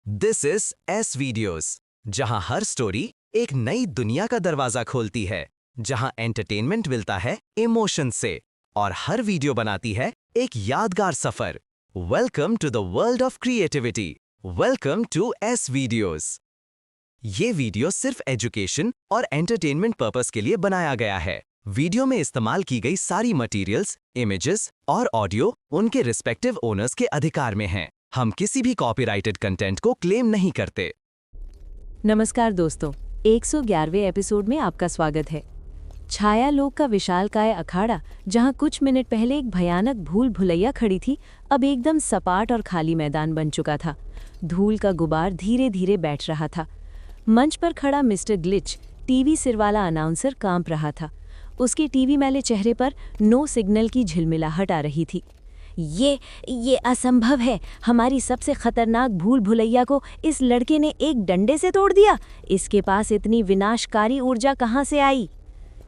This is S videos, जहां हर story एक नई दुनिया का दरवाजा खोलती है, जहां एंटरटेनमेंट मिलता है इमोशन से और हर वीडियो बनाती है एक यादगार सफर। Welcome to the world of creativity. Welcome to S videos. ये वीडियो सिर्फ एजुकेशन और एंटरटेनमेंट पर्पस के लिए बनाया गया है। वीडियो में इस्तेमाल की गई सारी मटेरियल्स, इमेजेस और ऑडियो उनके रिस्पेक्टिव ओनर्स के अधिकार में हैं। हम किसी भी कॉपीराइटेड कंटेंट को क्लेम नहीं करते। नमस्कार दोस्तों, 111वें एपिसोड में आपका स्वागत है। छाया लोक का विशालकाय अखाड़ा, जहां कुछ मिनट पहले एक भयानक भूल भुलैया खड़ी थी, अब एकदम सपाट और खाली मैदान बन चुका था। धूल का गुबार धीरे धीरे बैठ रहा था। मंच पर खड़ा मिस्टर ग्लिच, टीवी सिरवाला अनाउंसर, कांप रहा था। उसके टीवी मैले चेहरे पर नो सिग्नल की झिलमिलाहट आ रही थी। ये असंभव है। हमारी सबसे खतरनाक भूल भुलैया को इस लड़के ने एक डंडे से तोड़ दिया। इसके पास इतनी विनाशकारी ऊर्जा कहाँ से आई?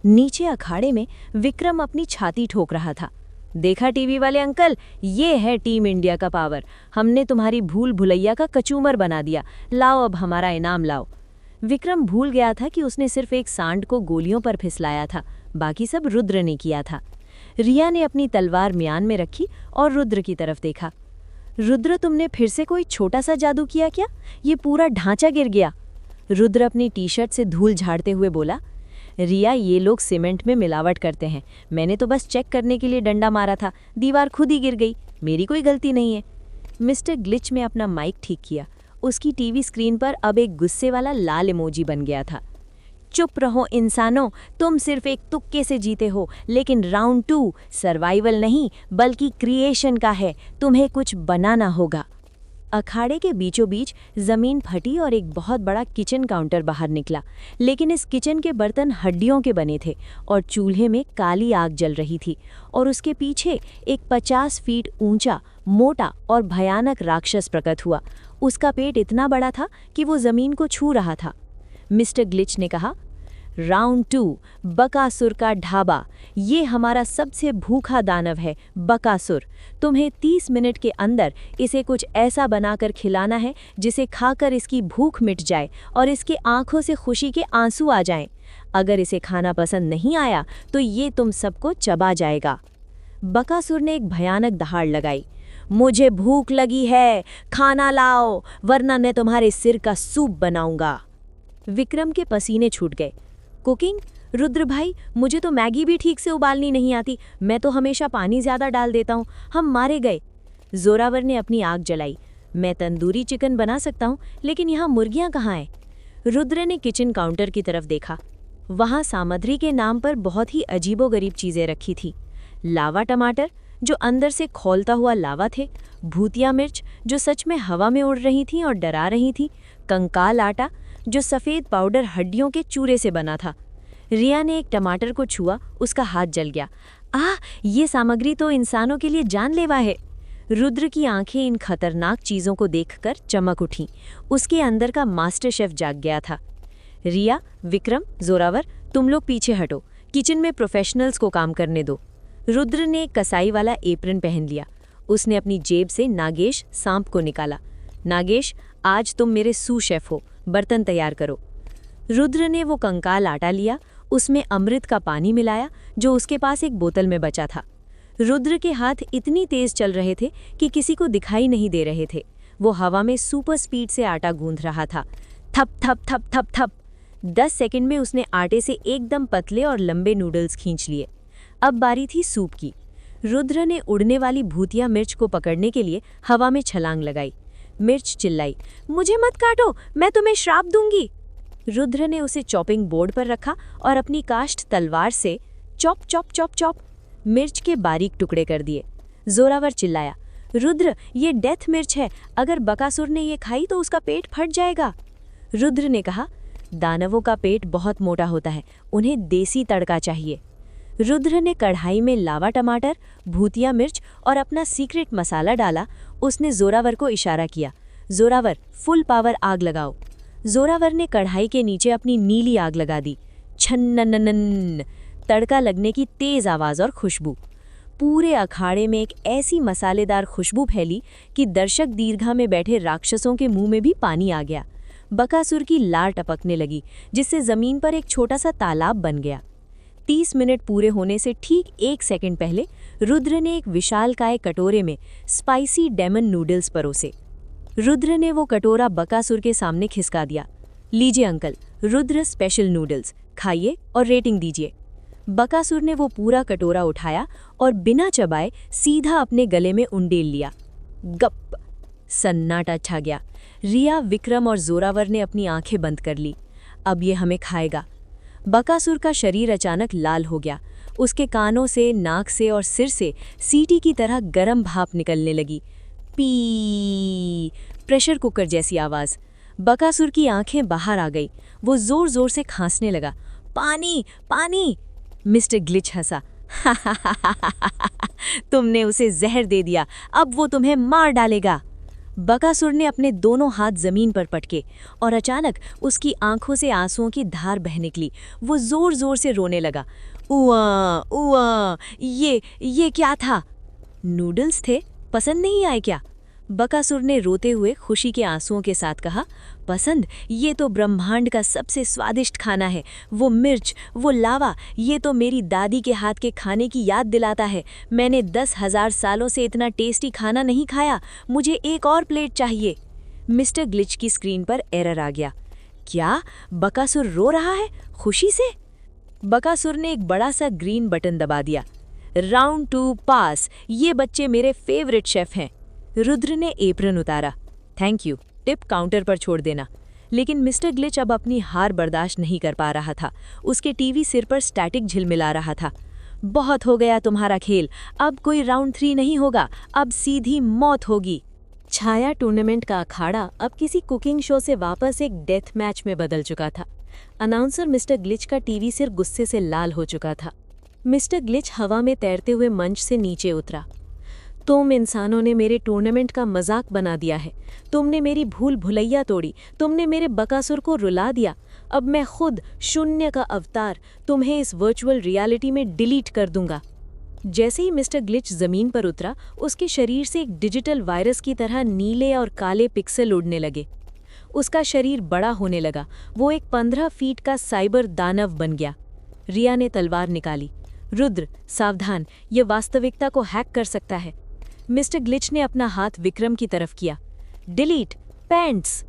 नीचे अखाड़े में विक्रम अपनी छाती ठोक रहा था। देखा टीवी वाले अंकल, ये है टीम इंडिया का पावर। हमने तुम्हारी भूल भुलैया का कचूमर बना दिया। लाओ अब हमारा इनाम लाओ। विक्रम भूल गया था कि उसने सिर्फ एक सांड को गोलियों पर फिसलाया था, बाकी सब रुद्र ने किया था। रिया ने अपनी तलवार म्यान में रखी और रुद्र की तरफ देखा। रुद्र, तुमने फिर से कोई छोटा सा जादू किया क्या? ये पूरा ढांचा गिर गया। रुद्र अपनी टी शर्ट से धूल झाड़ते हुए बोला। रिया, ये लोग सीमेंट में मिलावट करते हैं। मैंने तो बस चेक करने के लिए डंडा मारा था, दीवार खुद ही गिर गई। मेरी कोई गलती नहीं है। मिस्टर ग्लिच ने अपना माइक ठीक किया। उसकी टीवी स्क्रीन पर अब एक गुस्से वाला लाल इमोजी बन गया था। चुप रहो इंसानों, तुम सिर्फ एक तुक्के से जीते हो, लेकिन राउंड 2 सर्वाइवल नहीं बल्कि क्रिएशन का है। तुम्हें कुछ बनाना होगा। अखाड़े के बीचों बीच जमीन फटी और एक बहुत बड़ा किचन काउंटर बाहर निकला, लेकिन इस किचन के बर्तन हड्डियों के बने थे और चूल्हे में काली आग जल रही थी। और उसके पीछे एक 50 फीट ऊंचा, मोटा और भयानक राक्षस प्रकट हुआ। उसका पेट इतना बड़ा था कि वो जमीन को छू रहा था। मिस्टर ग्लिच ने कहा, राउंड 2 बकासुर का ढाबा। ये हमारा सबसे भूखा दानव है, बकासुर। तुम्हें 30 मिनट के अंदर इसे कुछ ऐसा बनाकर खिलाना है जिसे खाकर इसकी भूख मिट जाए और इसके आंखों से खुशी के आंसू आ जाएं। अगर इसे खाना पसंद नहीं आया तो ये तुम सबको चबा जाएगा। बकासुर ने एक भयानक दहाड़ लगाई। मुझे भूख लगी है, खाना लाओ, वरना मैं तुम्हारे सिर का सूप बनाऊंगा। विक्रम के पसीने छूट गए। कुकिंग? रुद्र भाई, मुझे तो मैगी भी ठीक से उबालनी नहीं आती। मैं तो हमेशा पानी ज़्यादा डाल देता हूँ। हम मारे गए। जोरावर ने अपनी आग जलाई। मैं तंदूरी चिकन बना सकता हूँ, लेकिन यहाँ मुर्गियाँ कहाँ हैं? रुद्र ने किचन काउंटर की तरफ देखा। वहाँ सामग्री के नाम पर बहुत ही अजीबोगरीब चीज़ें रखी थी। लावा टमाटर, जो अंदर से खौलता हुआ लावा थे। भूतिया मिर्च, जो सच में हवा में उड़ रही थी और डरा रही थी। कंकाल आटा, जो सफ़ेद पाउडर हड्डियों के चूरे से बना था। रिया ने एक टमाटर को छुआ, उसका हाथ जल गया। ये सामग्री तो इंसानों के लिए जानलेवा है। रुद्र की आंखें इन खतरनाक चीज़ों को देखकर चमक उठीं। उसके अंदर का मास्टर शेफ जाग गया था। रिया, विक्रम, जोरावर, तुम लोग पीछे हटो। किचन में प्रोफेशनल्स को काम करने दो। रुद्र ने एक कसाई वाला एप्रन पहन लिया। उसने अपनी जेब से नागेश सांप को निकाला। नागेश, आज तुम मेरे सू शेफ हो, बर्तन तैयार करो। रुद्र ने वो कंकाल आटा लिया, उसमें अमृत का पानी मिलाया जो उसके पास एक बोतल में बचा था। रुद्र के हाथ इतनी तेज चल रहे थे कि किसी को दिखाई नहीं दे रहे थे। वो हवा में सुपर स्पीड से आटा गूंथ रहा था। थप थप थप थप थप। 10 सेकंड में उसने आटे से एकदम पतले और लंबे नूडल्स खींच लिए। अब बारी थी सूप की। रुद्र ने उड़ने वाली भूतिया मिर्च को पकड़ने के लिए हवा में छलांग लगाई। मिर्च चिल्लाई, मुझे मत काटो, मैं तुम्हें श्राप दूंगी। रुद्र ने उसे चॉपिंग बोर्ड पर रखा और अपनी काष्ठ तलवार से चॉप चॉप चॉप चॉप मिर्च के बारीक टुकड़े कर दिए। जोरावर चिल्लाया, रुद्र, ये डेथ मिर्च है। अगर बकासुर ने ये खाई तो उसका पेट फट जाएगा। रुद्र ने कहा, दानवों का पेट बहुत मोटा होता है, उन्हें देसी तड़का चाहिए। रुद्र ने कढ़ाई में लावा टमाटर, भूतिया मिर्च और अपना सीक्रेट मसाला डाला। उसने जोरावर को इशारा किया, जोरावर, फुल पावर आग लगाओ। जोरावर ने कढ़ाई के नीचे अपनी नीली आग लगा दी। छन्नननन, तड़का लगने की तेज आवाज़ और खुशबू। पूरे अखाड़े में एक ऐसी मसालेदार खुशबू फैली कि दर्शक दीर्घा में बैठे राक्षसों के मुंह में भी पानी आ गया। बकासुर की लार टपकने लगी, जिससे जमीन पर एक छोटा सा तालाब बन गया। 30 मिनट पूरे होने से ठीक 1 सेकंड पहले रुद्र ने एक विशालकाय कटोरे में स्पाइसी डेमन नूडल्स परोसे। रुद्र ने वो कटोरा बकासुर के सामने खिसका दिया। लीजिए अंकल, रुद्र स्पेशल नूडल्स, खाइए और रेटिंग दीजिए। बकासुर ने वो पूरा कटोरा उठाया और बिना चबाए सीधा अपने गले में उंडेल लिया। गप! सन्नाटा छा गया। रिया, विक्रम और जोरावर ने अपनी आंखें बंद कर ली। अब ये हमें खाएगा। बकासुर का शरीर अचानक लाल हो गया। उसके कानों से, नाक से और सिर से सीटी की तरह गर्म भाप निकलने लगी। पी! प्रेशर कुकर जैसी आवाज़। बकासुर की आंखें बाहर आ गई। वो जोर जोर से खांसने लगा। पानी, पानी! मिस्टर ग्लिच हंसा। तुमने उसे जहर दे दिया, अब वो तुम्हें मार डालेगा। बकासुर ने अपने दोनों हाथ जमीन पर पटके और अचानक उसकी आंखों से आंसुओं की धार बह निकली। वो जोर जोर से रोने लगा। उआ, उआ, ये क्या था? नूडल्स थे, पसंद नहीं आए क्या? बकासुर ने रोते हुए खुशी के आंसुओं के साथ कहा। पसंद? ये तो ब्रह्मांड का सबसे स्वादिष्ट खाना है। वो मिर्च, वो लावा, ये तो मेरी दादी के हाथ के खाने की याद दिलाता है। मैंने 10,000 सालों से इतना टेस्टी खाना नहीं खाया। मुझे एक और प्लेट चाहिए। मिस्टर ग्लिच की स्क्रीन पर एरर आ गया। क्या? बकासुर रो रहा है खुशी से? बकासुर ने एक बड़ा सा ग्रीन बटन दबा दिया। राउंड 2 पास। ये बच्चे मेरे फेवरेट शेफ हैं। रुद्र ने एप्रन उतारा। थैंक यू, टिप काउंटर पर छोड़ देना। लेकिन मिस्टर ग्लिच अब अपनी हार बर्दाश्त नहीं कर पा रहा था। उसके टीवी सिर पर स्टैटिक झिलमिला रहा था। बहुत हो गया तुम्हारा खेल, अब कोई राउंड 3 नहीं होगा, अब सीधी मौत होगी। छाया टूर्नामेंट का अखाड़ा अब किसी कुकिंग शो से वापस एक डेथ मैच में बदल चुका था। अनाउंसर मिस्टर ग्लिच का टीवी सिर गुस्से से लाल हो चुका था। मिस्टर ग्लिच हवा में तैरते हुए मंच से नीचे उतरा। तुम इंसानों ने मेरे टूर्नामेंट का मजाक बना दिया है। तुमने मेरी भूल भुलैया तोड़ी। तुमने मेरे बकासुर को रुला दिया। अब मैं खुद शून्य का अवतार तुम्हें इस वर्चुअल रियलिटी में डिलीट कर दूंगा। जैसे ही मिस्टर ग्लिच जमीन पर उतरा, उसके शरीर से एक डिजिटल वायरस की तरह नीले और काले पिक्सल उड़ने लगे। उसका शरीर बड़ा होने लगा। वो एक 15 फीट का साइबर दानव बन गया। रिया ने तलवार निकाली। रुद्र, सावधान, ये वास्तविकता को हैक कर सकता है। मिस्टर ग्लिच ने अपना हाथ विक्रम की तरफ किया। Delete pants.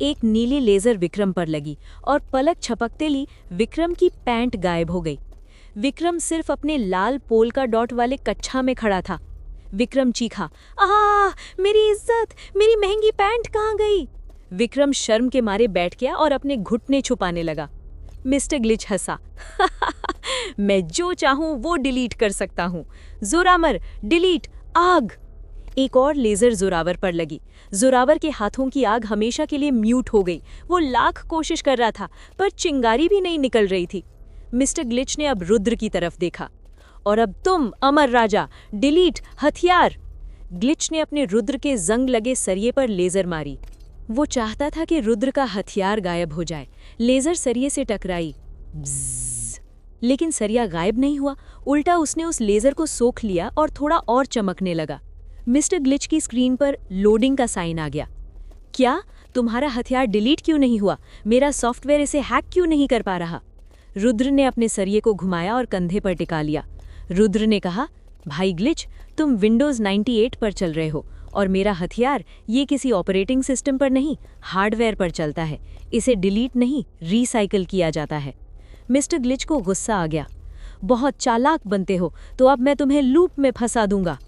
एक नीली लेजर विक्रम पर लगी और पलक झपकते ही विक्रम की पैंट गायब हो गई। विक्रम सिर्फ अपने लाल पोल्का डॉट वाले कच्छा में खड़ा था। विक्रम चीखा, आह! मेरी इज्जत, मेरी महंगी पैंट कहाँ गई? विक्रम शर्म के मारे बैठ गया और अपने घुटने छुपाने लगा। मिस्टर ग्लिच हंसा। मैं जो चाहूं वो डिलीट कर सकता हूं। जोरावर, डिलीट, आग! एक और लेजर जोरावर पर लगी। जोरावर के हाथों की आग हमेशा के लिए म्यूट हो गई। वो लाख कोशिश कर रहा था, पर चिंगारी भी नहीं निकल रही थी। मिस्टर ग्लिच ने अब रुद्र की तरफ देखा। और अब तुम, अमर राजा, डिलीट, हथियार! ग्लिच ने अपने रुद्र के जंग लगे सरिये पर लेजर मारी। वो चाहता था कि रुद्र का हथियार गायब हो जाए। लेजर सरिये से टकराई। ब्ज़्ज़। लेकिन सरिया गायब नहीं हुआ। उल्टा उसने उस लेजर को सोख लिया और थोड़ा और चमकने लगा। मिस्टर ग्लिच की स्क्रीन पर लोडिंग का साइन आ गया। क्या? तुम्हारा हथियार डिलीट क्यों नहीं हुआ? मेरा सॉफ्टवेयर इसे हैक क्यों नहीं कर पा रहा? रुद्र ने अपने सरिये को घुमाया और कंधे पर टिका लिया। रुद्र ने कहा, भाई ग्लिच, तुम विंडोज़ 98 पर चल रहे हो और मेरा हथियार ये किसी ऑपरेटिंग सिस्टम पर नहीं, हार्डवेयर पर चलता है। इसे डिलीट नहीं, रिसाइकल किया जाता है। मिस्टर ग्लिच को गुस्सा आ गया। बहुत चालाक बनते हो, तो अब मैं तुम्हें लूप में फंसा दूंगा।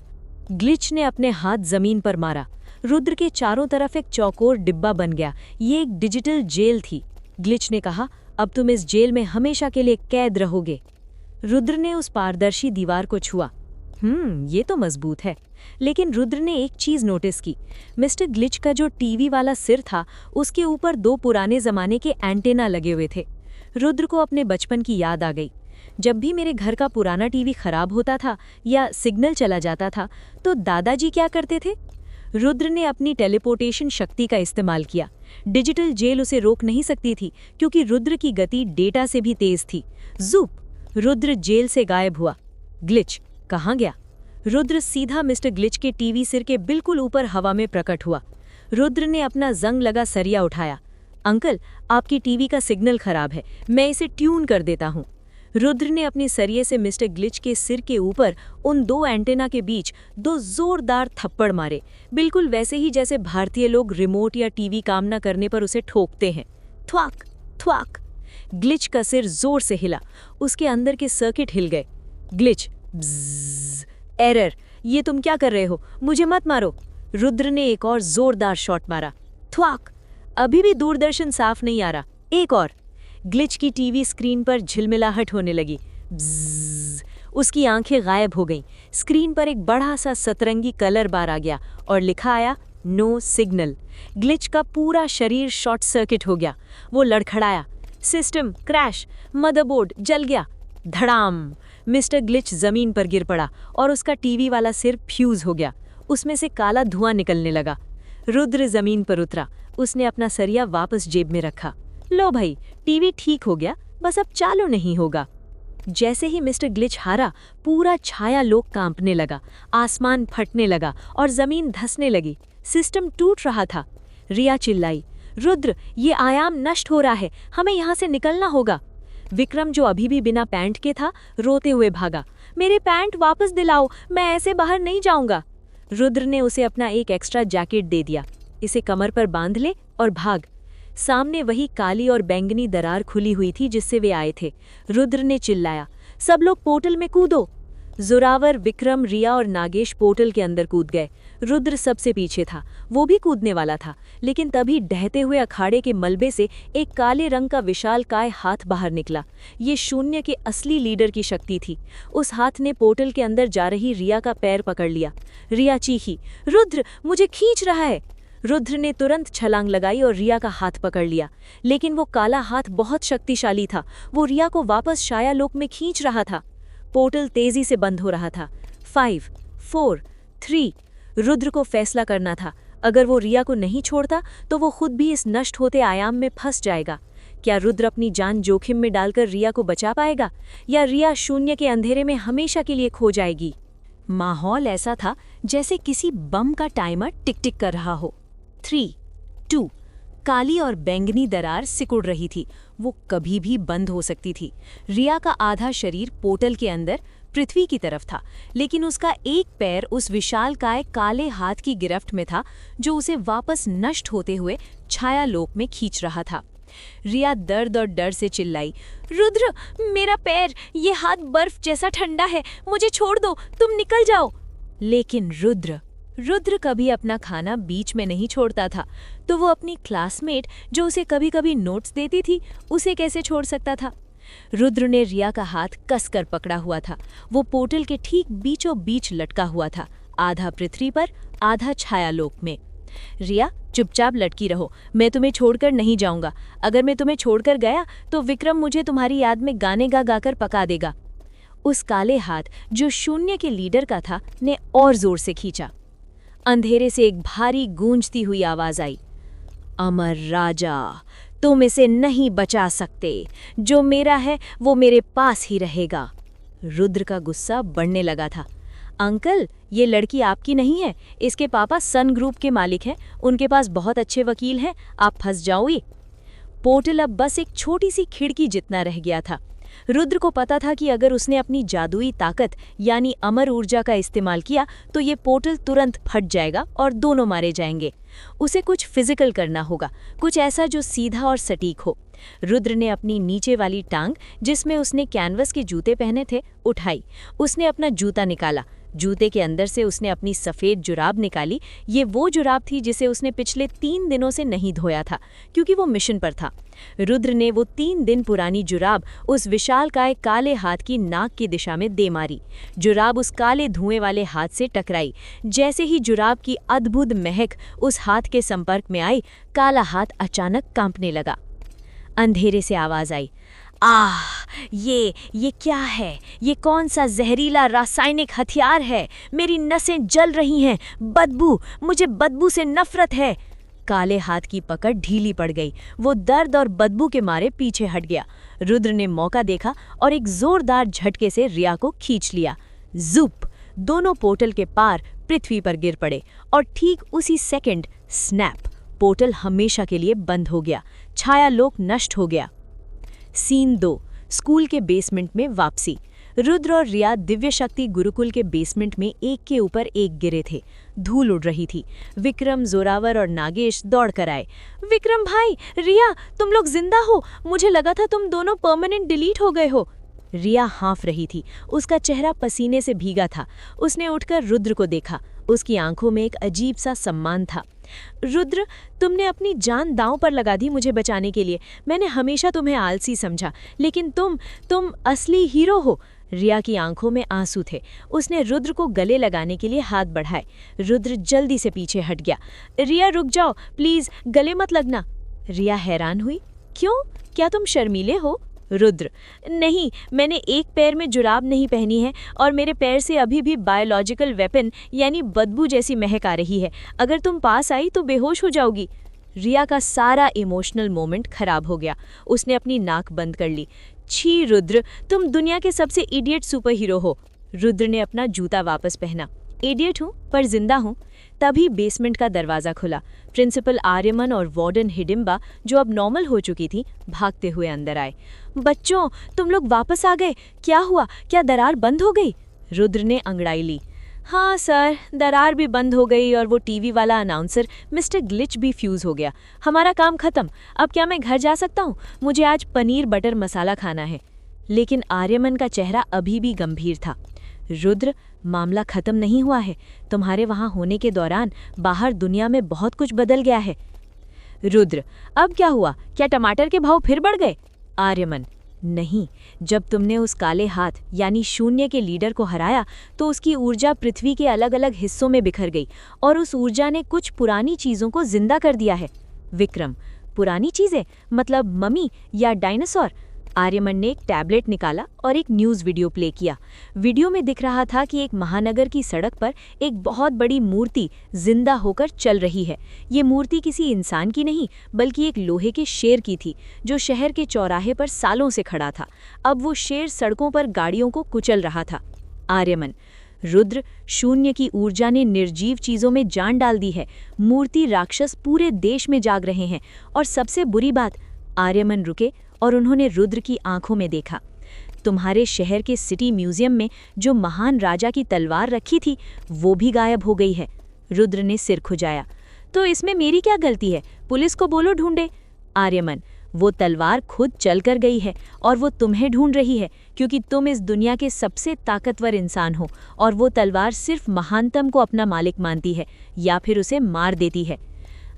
ग्लिच ने अपने हाथ जमीन पर मारा। रुद्र के चारों तरफ एक चौकोर डिब्बा बन गया। ये एक डिजिटल जेल थी। ग्लिच ने कहा, अब तुम इस जेल में हमेशा के लिए कैद रहोगे। रुद्र ने उस पारदर्शी दीवार को छुआ। ये तो मजबूत है। लेकिन रुद्र ने एक चीज नोटिस की। मिस्टर ग्लिच का जो टीवी वाला सिर था, उसके ऊपर 2 पुराने जमाने के एंटेना लगे हुए थे। रुद्र को अपने बचपन की याद आ गई। जब भी मेरे घर का पुराना टीवी खराब होता था या सिग्नल चला जाता था, तो दादाजी क्या करते थे? रुद्र ने अपनी टेलीपोर्टेशन शक्ति का इस्तेमाल किया। डिजिटल जेल उसे रोक नहीं सकती थी, क्योंकि रुद्र की गति डेटा से भी तेज थी। ज़ूप! रुद्र जेल से गायब हुआ। ग्लिच, कहाँ गया? रुद्र सीधा मिस्टर ग्लिच के टीवी सिर के बिल्कुल ऊपर हवा में प्रकट हुआ। रुद्र ने अपना जंग लगा सरिया उठाया। अंकल, आपकी टीवी का सिग्नल खराब है, मैं इसे ट्यून कर देता हूँ। रुद्र ने अपने सरिये से मिस्टर ग्लिच के सिर के ऊपर उन दो एंटेना के बीच दो जोरदार थप्पड़ मारे, बिल्कुल वैसे ही जैसे भारतीय लोग रिमोट या टीवी काम न करने पर उसे ठोकते हैं। थ्वाक थ्वाक। ग्लिच का सिर जोर से हिला, उसके अंदर के सर्किट हिल गए। ग्लिच, ब्ज़्ज़, एरर, ये तुम क्या कर रहे हो, मुझे मत मारो। रुद्र ने एक और जोरदार शॉट मारा। थ्वाक। अभी भी दूरदर्शन साफ नहीं आ रहा, एक और। ग्लिच की टीवी स्क्रीन पर झिलमिलाहट होने लगी। ब्ज़्ज़, उसकी आंखें गायब हो गईं। स्क्रीन पर एक बड़ा सा सतरंगी कलर बार आ गया और लिखा आया नो सिग्नल। ग्लिच का पूरा शरीर शॉर्ट सर्किट हो गया। वो लड़खड़ाया। सिस्टम क्रैश, मदरबोर्ड जल गया। धड़ाम। मिस्टर ग्लिच जमीन पर गिर पड़ा और उसका टीवी वाला सिर फ्यूज हो गया। उसमें से काला धुआं निकलने लगा। रुद्र जमीन पर उतरा। उसने अपना सरिया वापस जेब में रखा। लो भाई, टीवी ठीक हो गया, बस अब चालू नहीं होगा। जैसे ही मिस्टर ग्लिच हारा, पूरा छाया लोक कांपने लगा, आसमान फटने लगा और जमीन धंसने लगी। सिस्टम टूट रहा था। रिया चिल्लाई, रुद्र, ये आयाम नष्ट हो रहा है, हमें यहाँ से निकलना होगा। विक्रम, जो अभी भी बिना पैंट के था, रोते हुए भागा। मेरे पैंट वापस दिलाओ, मैं ऐसे बाहर नहीं जाऊंगा। रुद्र ने उसे अपना एक एक्स्ट्रा जैकेट दे दिया। इसे कमर पर बांध ले और भाग। सामने वही काली और बैंगनी दरार खुली हुई थी जिससे वे आए थे। रुद्र ने चिल्लाया, सब लोग पोर्टल में कूदो। जोरावर, विक्रम, रिया और नागेश पोर्टल के अंदर कूद गए। रुद्र सबसे पीछे था। वो भी कूदने वाला था, लेकिन तभी ढहते हुए अखाड़े के मलबे से एक काले रंग का विशालकाय हाथ बाहर निकला। ये शून्य के असली लीडर की शक्ति थी। उस हाथ ने पोर्टल के अंदर जा रही रिया का पैर पकड़ लिया। रिया चीखी, रुद्र, मुझे खींच रहा है। रुद्र ने तुरंत छलांग लगाई और रिया का हाथ पकड़ लिया, लेकिन वो काला हाथ बहुत शक्तिशाली था। वो रिया को वापस छायालोक में खींच रहा था। पोर्टल तेजी से बंद हो रहा था। 5, 4, 3। रुद्र को फैसला करना था। अगर वो रिया को नहीं छोड़ता तो वो खुद भी इस नष्ट होते आयाम में फंस जाएगा। क्या रुद्र अपनी जान जोखिम में डालकर रिया को बचा पाएगा, या रिया शून्य के अंधेरे में हमेशा के लिए खो जाएगी? माहौल ऐसा था जैसे किसी बम का टाइमर टिक टिक कर रहा हो। 3, 2। काली और बैंगनी दरार सिकुड़ रही थी। वो कभी भी बंद हो सकती थी। रिया का आधा शरीर पोर्टल के अंदर पृथ्वी की तरफ था, लेकिन उसका एक पैर उस विशालकाय काले हाथ की गिरफ्त में था जो उसे वापस नष्ट होते हुए छायालोक में खींच रहा था। रिया दर्द और डर से चिल्लाई, रुद्र, मेरा पैर, ये हाथ बर्फ जैसा ठंडा है, मुझे छोड़ दो, तुम निकल जाओ। लेकिन रुद्र कभी अपना खाना बीच में नहीं छोड़ता था, तो वो अपनी क्लासमेट जो उसे कभी कभी नोट्स देती थी, उसे कैसे छोड़ सकता था? रुद्र ने रिया का हाथ कसकर पकड़ा हुआ था। वो पोर्टल के ठीक बीचों बीच लटका हुआ था, आधा पृथ्वी पर, आधा छायालोक में। रिया, चुपचाप लटकी रहो, मैं तुम्हें छोड़कर नहीं जाऊंगा। अगर मैं तुम्हें छोड़कर गया तो विक्रम मुझे तुम्हारी याद में गाने गा गाकर पका देगा। उस काले हाथ, जो शून्य के लीडर का था, ने और जोर से खींचा। अंधेरे से एक भारी गूंजती हुई आवाज आई, अमर राजा, तुम इसे नहीं बचा सकते। जो मेरा है वो मेरे पास ही रहेगा। रुद्र का गुस्सा बढ़ने लगा था। अंकल, ये लड़की आपकी नहीं है, इसके पापा सन ग्रुप के मालिक हैं, उनके पास बहुत अच्छे वकील हैं, आप फंस जाओगे। पोर्टल अब बस एक छोटी सी खिड़की जितना रह गया था। रुद्र को पता था कि अगर उसने अपनी जादुई ताकत यानी अमर ऊर्जा का इस्तेमाल किया तो ये पोर्टल तुरंत फट जाएगा और दोनों मारे जाएंगे। उसे कुछ फिजिकल करना होगा, कुछ ऐसा जो सीधा और सटीक हो। रुद्र ने अपनी नीचे वाली टांग, जिसमें उसने कैनवस के जूते पहने थे, उठाई। उसने अपना जूता निकाला। जूते के अंदर से उसने अपनी सफ़ेद जुराब निकाली। ये वो जुराब थी जिसे उसने पिछले 3 दिनों से नहीं धोया था, क्योंकि वो मिशन पर था। रुद्र ने वो 3 दिन पुरानी जुराब उस विशालकाय काले हाथ की नाक की दिशा में दे मारी। जुराब उस काले धुएं वाले हाथ से टकराई। जैसे ही जुराब की अद्भुत महक उस हाथ के संपर्क में आई, काला हाथ अचानक कांपने लगा। अंधेरे से आवाज आई, आह, ये क्या है? ये कौन सा जहरीला रासायनिक हथियार है? मेरी नसें जल रही हैं। बदबू, मुझे बदबू से नफरत है। काले हाथ की पकड़ ढीली पड़ गई। वो दर्द और बदबू के मारे पीछे हट गया। रुद्र ने मौका देखा और एक जोरदार झटके से रिया को खींच लिया। जुप! दोनों पोर्टल के पार पृथ्वी पर गिर पड़े और ठीक उसी सेकंड स्नैप, पोर्टल हमेशा के लिए बंद हो गया। छायालोक नष्ट हो गया। सीन 2, स्कूल के बेसमेंट में वापसी। रुद्र और रिया दिव्य शक्ति गुरुकुल के बेसमेंट में एक के ऊपर एक गिरे थे। धूल उड़ रही थी। विक्रम, जोरावर और नागेश दौड़ कर आए। विक्रम भाई, रिया, तुम लोग जिंदा हो? मुझे लगा था तुम दोनों परमानेंट डिलीट हो गए हो। रिया हाँफ रही थी। उसका चेहरा पसीने से भीगा था। उसने उठकर रुद्र को देखा। उसकी आंखों में एक अजीब सा सम्मान था। रुद्र, तुमने अपनी जान दांव पर लगा दी मुझे बचाने के लिए। मैंने हमेशा तुम्हें आलसी समझा, लेकिन तुम असली हीरो हो। रिया की आंखों में आंसू थे। उसने रुद्र को गले लगाने के लिए हाथ बढ़ाए। रुद्र जल्दी से पीछे हट गया। रिया रुक जाओ प्लीज, गले मत लगना। रिया हैरान हुई। क्यों, क्या तुम शर्मीले हो? रुद्र, नहीं, मैंने एक पैर में जुराब नहीं पहनी है और मेरे पैर से अभी भी बायोलॉजिकल वेपन यानी बदबू जैसी महक आ रही है। अगर तुम पास आई तो बेहोश हो जाओगी। रिया का सारा इमोशनल मोमेंट खराब हो गया। उसने अपनी नाक बंद कर ली। छी रुद्र, तुम दुनिया के सबसे इडियट सुपर हीरो हो। रुद्र ने अपना जूता वापस पहना। इडियट हूँ पर जिंदा हूँ। तभी बेसमेंट का दरवाज़ा खुला। प्रिंसिपल आर्यमन और वार्डन हिडिंबा, जो अब नॉर्मल हो चुकी थी, भागते हुए अंदर आए। बच्चों, तुम लोग वापस आ गए। क्या हुआ? क्या दरार बंद हो गई? रुद्र ने अंगड़ाई ली। हाँ सर, दरार भी बंद हो गई और वो टीवी वाला अनाउंसर मिस्टर ग्लिच भी फ्यूज़ हो गया। हमारा काम खत्म। अब क्या मैं घर जा सकता हूँ? मुझे आज पनीर बटर मसाला खाना है। लेकिन आर्यमन का चेहरा अभी भी गंभीर था। रुद्र, मामला खत्म नहीं हुआ है। तुम्हारे वहां होने के दौरान बाहर दुनिया में बहुत कुछ बदल गया है। रुद्र, अब क्या हुआ? क्या टमाटर के भाव फिर बढ़ गए? आर्यमन, नहीं, जब तुमने उस काले हाथ यानी शून्य के लीडर को हराया तो उसकी ऊर्जा पृथ्वी के अलग अलग हिस्सों में बिखर गई और उस ऊर्जा ने कुछ पुरानी चीज़ों को जिंदा कर दिया है। विक्रम, पुरानी चीज़ें मतलब मम्मी या डायनासोर? आर्यमन ने एक टैबलेट निकाला और एक न्यूज़ वीडियो प्ले किया। वीडियो में दिख रहा था कि एक महानगर की सड़क पर एक बहुत बड़ी मूर्ति जिंदा होकर चल रही है। ये मूर्ति किसी इंसान की नहीं बल्कि एक लोहे के शेर की थी, जो शहर के चौराहे पर सालों से खड़ा था। अब वो शेर सड़कों पर गाड़ियों को कुचल रहा था। आर्यमन, रुद्र, शून्य की ऊर्जा ने निर्जीव चीज़ों में जान डाल दी है। मूर्ति राक्षस पूरे देश में जाग रहे हैं। और सबसे बुरी बात, आर्यमन रुके और उन्होंने रुद्र की आंखों में देखा। तुम्हारे शहर के सिटी म्यूजियम में जो महान राजा की तलवार रखी थी वो भी गायब हो गई है। रुद्र ने सिर खुजाया। तो इसमें मेरी क्या गलती है? पुलिस को बोलो ढूंढे। आर्यमन, वो तलवार खुद चल कर गई है और वो तुम्हें ढूंढ रही है क्योंकि तुम इस दुनिया के सबसे ताकतवर इंसान हो और वो तलवार सिर्फ महानतम को अपना मालिक मानती है या फिर उसे मार देती है।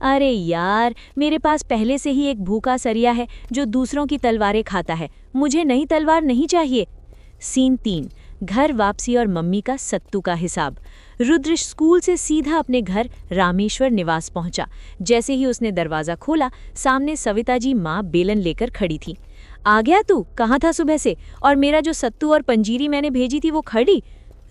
अरे यार, मेरे पास पहले से ही एक भूखा सरिया है जो दूसरों की तलवारें खाता है। मुझे नई तलवार नहीं चाहिए। सीन 3, घर वापसी और मम्मी का सत्तू का हिसाब। रुद्र स्कूल से सीधा अपने घर रामेश्वर निवास पहुंचा। जैसे ही उसने दरवाज़ा खोला, सामने सविता जी माँ बेलन लेकर खड़ी थी। आ गया तू? कहाँ था सुबह से? और मेरा जो सत्तू और पंजीरी मैंने भेजी थी वो खड़ी?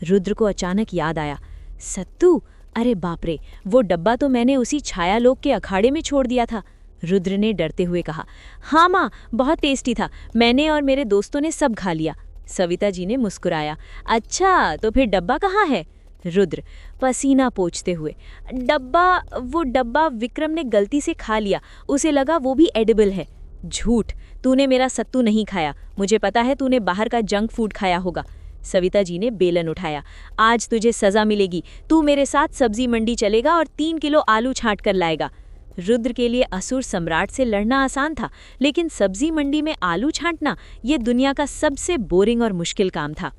रुद्र को अचानक याद आया। सत्तू? अरे बाप रे, वो डब्बा तो मैंने उसी छायालोक के अखाड़े में छोड़ दिया था। रुद्र ने डरते हुए कहा। हाँ माँ, बहुत टेस्टी था। मैंने और मेरे दोस्तों ने सब खा लिया। सविता जी ने मुस्कुराया। अच्छा, तो फिर डब्बा कहाँ है? रुद्र पसीना पोंछते हुए। वो डब्बा विक्रम ने गलती से खा लिया। उसे लगा वो भी एडिबल है। झूठ, तूने मेरा सत्तू नहीं खाया। मुझे पता है तूने बाहर का जंक फूड खाया होगा। सविता जी ने बेलन उठाया। आज तुझे सजा मिलेगी। तू मेरे साथ सब्जी मंडी चलेगा और 3 किलो आलू छांट कर लाएगा। रुद्र के लिए असुर सम्राट से लड़ना आसान था, लेकिन सब्जी मंडी में आलू छांटना ये दुनिया का सबसे बोरिंग और मुश्किल काम था।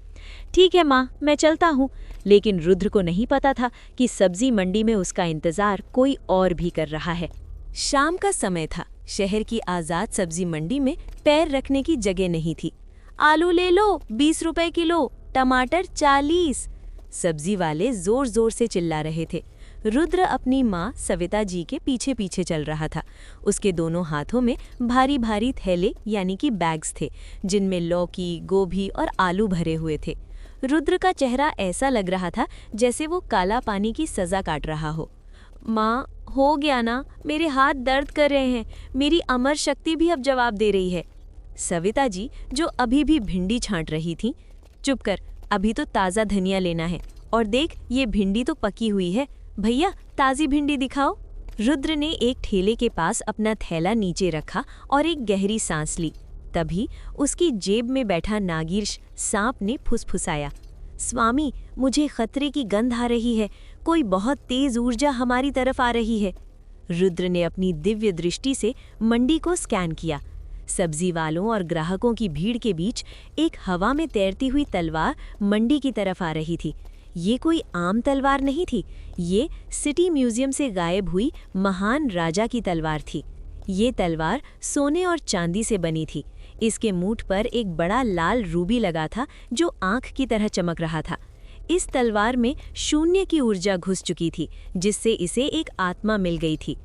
ठीक है माँ, मैं चलता हूँ। लेकिन रुद्र को नहीं पता था कि सब्जी मंडी में उसका इंतजार कोई और भी कर रहा है। शाम का समय था। शहर की आज़ाद सब्जी मंडी में पैर रखने की जगह नहीं थी। आलू ले लो, 20 रुपए किलो, टमाटर 40। सब्जी वाले जोर जोर से चिल्ला रहे थे। रुद्र अपनी माँ सविता जी के पीछे पीछे चल रहा था। उसके दोनों हाथों में भारी भारी थैले यानी कि बैग्स थे, जिनमें लौकी, गोभी और आलू भरे हुए थे। रुद्र का चेहरा ऐसा लग रहा था जैसे वो काला पानी की सजा काट रहा हो। माँ, हो गया ना? मेरे हाथ दर्द कर रहे हैं। मेरी अमर शक्ति भी अब जवाब दे रही है। सविता जी, जो अभी भी भिंडी छांट रही थी, चुप कर, अभी तो ताज़ा धनिया लेना है और देख, ये भिंडी तो पकी हुई है। भैया, ताज़ी भिंडी दिखाओ। रुद्र ने एक ठेले के पास अपना थैला नीचे रखा और एक गहरी सांस ली। तभी उसकी जेब में बैठा नागिन सांप ने फुसफुसाया, स्वामी, मुझे खतरे की गंध आ रही है। कोई बहुत तेज ऊर्जा हमारी तरफ आ रही है। रुद्र ने अपनी दिव्य दृष्टि से मंडी को स्कैन किया। सब्जी वालों और ग्राहकों की भीड़ के बीच एक हवा में तैरती हुई तलवार मंडी की तरफ आ रही थी। ये कोई आम तलवार नहीं थी, ये सिटी म्यूजियम से गायब हुई महान राजा की तलवार थी। ये तलवार सोने और चांदी से बनी थी। इसके मूठ पर एक बड़ा लाल रूबी लगा था जो आंख की तरह चमक रहा था। इस तलवार में शून्य की ऊर्जा घुस चुकी थी, जिससे इसे एक आत्मा मिल गई थी।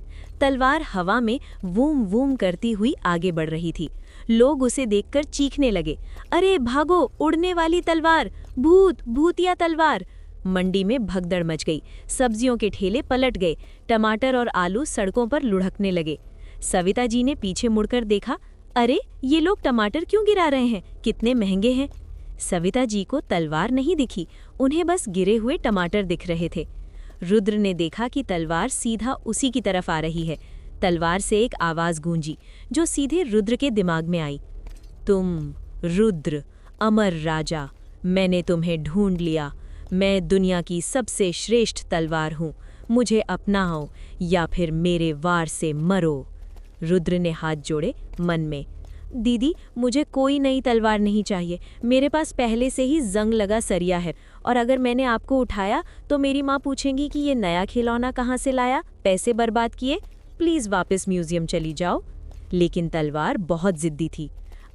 तलवार हवा में वूम वूम करती हुई आगे बढ़ रही थी। लोग उसे देखकर चीखने लगे, अरे भागो, उड़ने वाली तलवार, भूत, भूतिया तलवार। मंडी में भगदड़ मच गई। सब्जियों के ठेले पलट गए। टमाटर और आलू सड़कों पर लुढ़कने लगे। सविता जी ने पीछे मुड़कर देखा, अरे ये लोग टमाटर क्यों गिरा रहे हैं? कितने महंगे हैं। सविता जी को तलवार नहीं दिखी, उन्हें बस गिरे हुए टमाटर दिख रहे थे। रुद्र ने देखा कि तलवार सीधा उसी की तरफ आ रही है। तलवार से एक आवाज गूंजी जो सीधे रुद्र के दिमाग में आई, तुम रुद्र, अमर राजा, मैंने तुम्हें ढूंढ लिया। मैं दुनिया की सबसे श्रेष्ठ तलवार हूँ। मुझे अपनाओ या फिर मेरे वार से मरो। रुद्र ने हाथ जोड़े मन में, दीदी, मुझे कोई नई तलवार नहीं चाहिए। मेरे पास पहले से ही जंग लगा सरिया है, और अगर मैंने आपको उठाया तो मेरी माँ पूछेंगी कि ये नया खिलौना कहाँ से लाया, पैसे बर्बाद किए। प्लीज़ वापस म्यूजियम चली जाओ। लेकिन तलवार बहुत जिद्दी थी।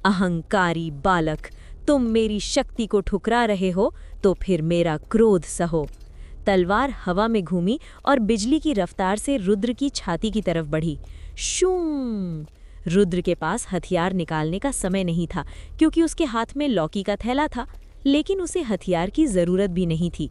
अहंकारी बालक, तुम मेरी शक्ति को ठुकरा रहे हो तो फिर मेरा क्रोध सहो। तलवार हवा में घूमी और बिजली की रफ्तार से रुद्र की छाती की तरफ बढ़ी। शूं! रुद्र के पास हथियार निकालने का समय नहीं था, क्योंकि उसके हाथ में लौकी का थैला था, लेकिन उसे हथियार की जरूरत भी नहीं थी।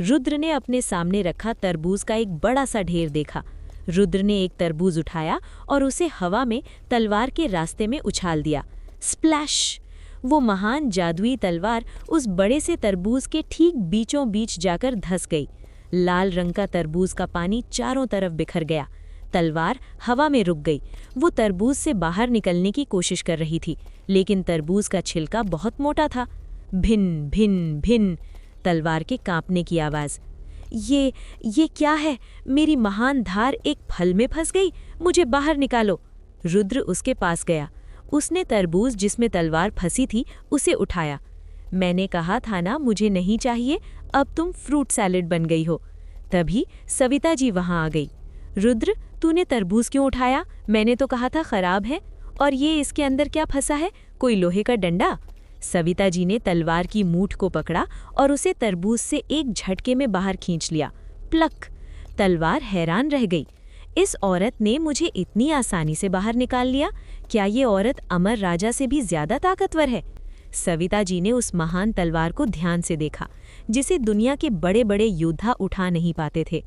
रुद्र ने अपने सामने रखा तरबूज का एक बड़ा सा ढेर देखा। रुद्र ने एक तरबूज उठाया और उसे हवा में तलवार के रास्ते में उछाल दिया। स्प्लैश! वो महान जादुई तलवार उस बड़े से तरबूज के ठीक बीचों बीच जाकर धंस गई। लाल रंग का तरबूज का पानी चारों तरफ बिखर गया। तलवार हवा में रुक गई। वो तरबूज से बाहर निकलने की कोशिश कर रही थी, लेकिन तरबूज का छिलका बहुत मोटा था। भिन भिन भिन, तलवार के कांपने की आवाज़। ये क्या है? मेरी महान धार एक फल में फंस गई। मुझे बाहर निकालो। रुद्र उसके पास गया। उसने तरबूज जिसमें तलवार फंसी थी उसे उठाया। मैंने कहा था ना, मुझे नहीं चाहिए। अब तुम फ्रूट सैलेड बन गई हो। तभी सविता जी वहां आ गई। रुद्र, तूने तरबूज क्यों उठाया? मैंने तो कहा था खराब है। और ये इसके अंदर क्या फंसा है? कोई लोहे का डंडा? सविता जी ने तलवार की मूठ को पकड़ा और उसे तरबूज से एक झटके में बाहर खींच लिया। प्लक! तलवार हैरान रह गई। इस औरत ने मुझे इतनी आसानी से बाहर निकाल लिया। क्या ये औरत अमर राजा से भी ज्यादा ताकतवर है? सविता जी ने उस महान तलवार को ध्यान से देखा, जिसे दुनिया के बड़े बड़े योद्धा उठा नहीं पाते थे।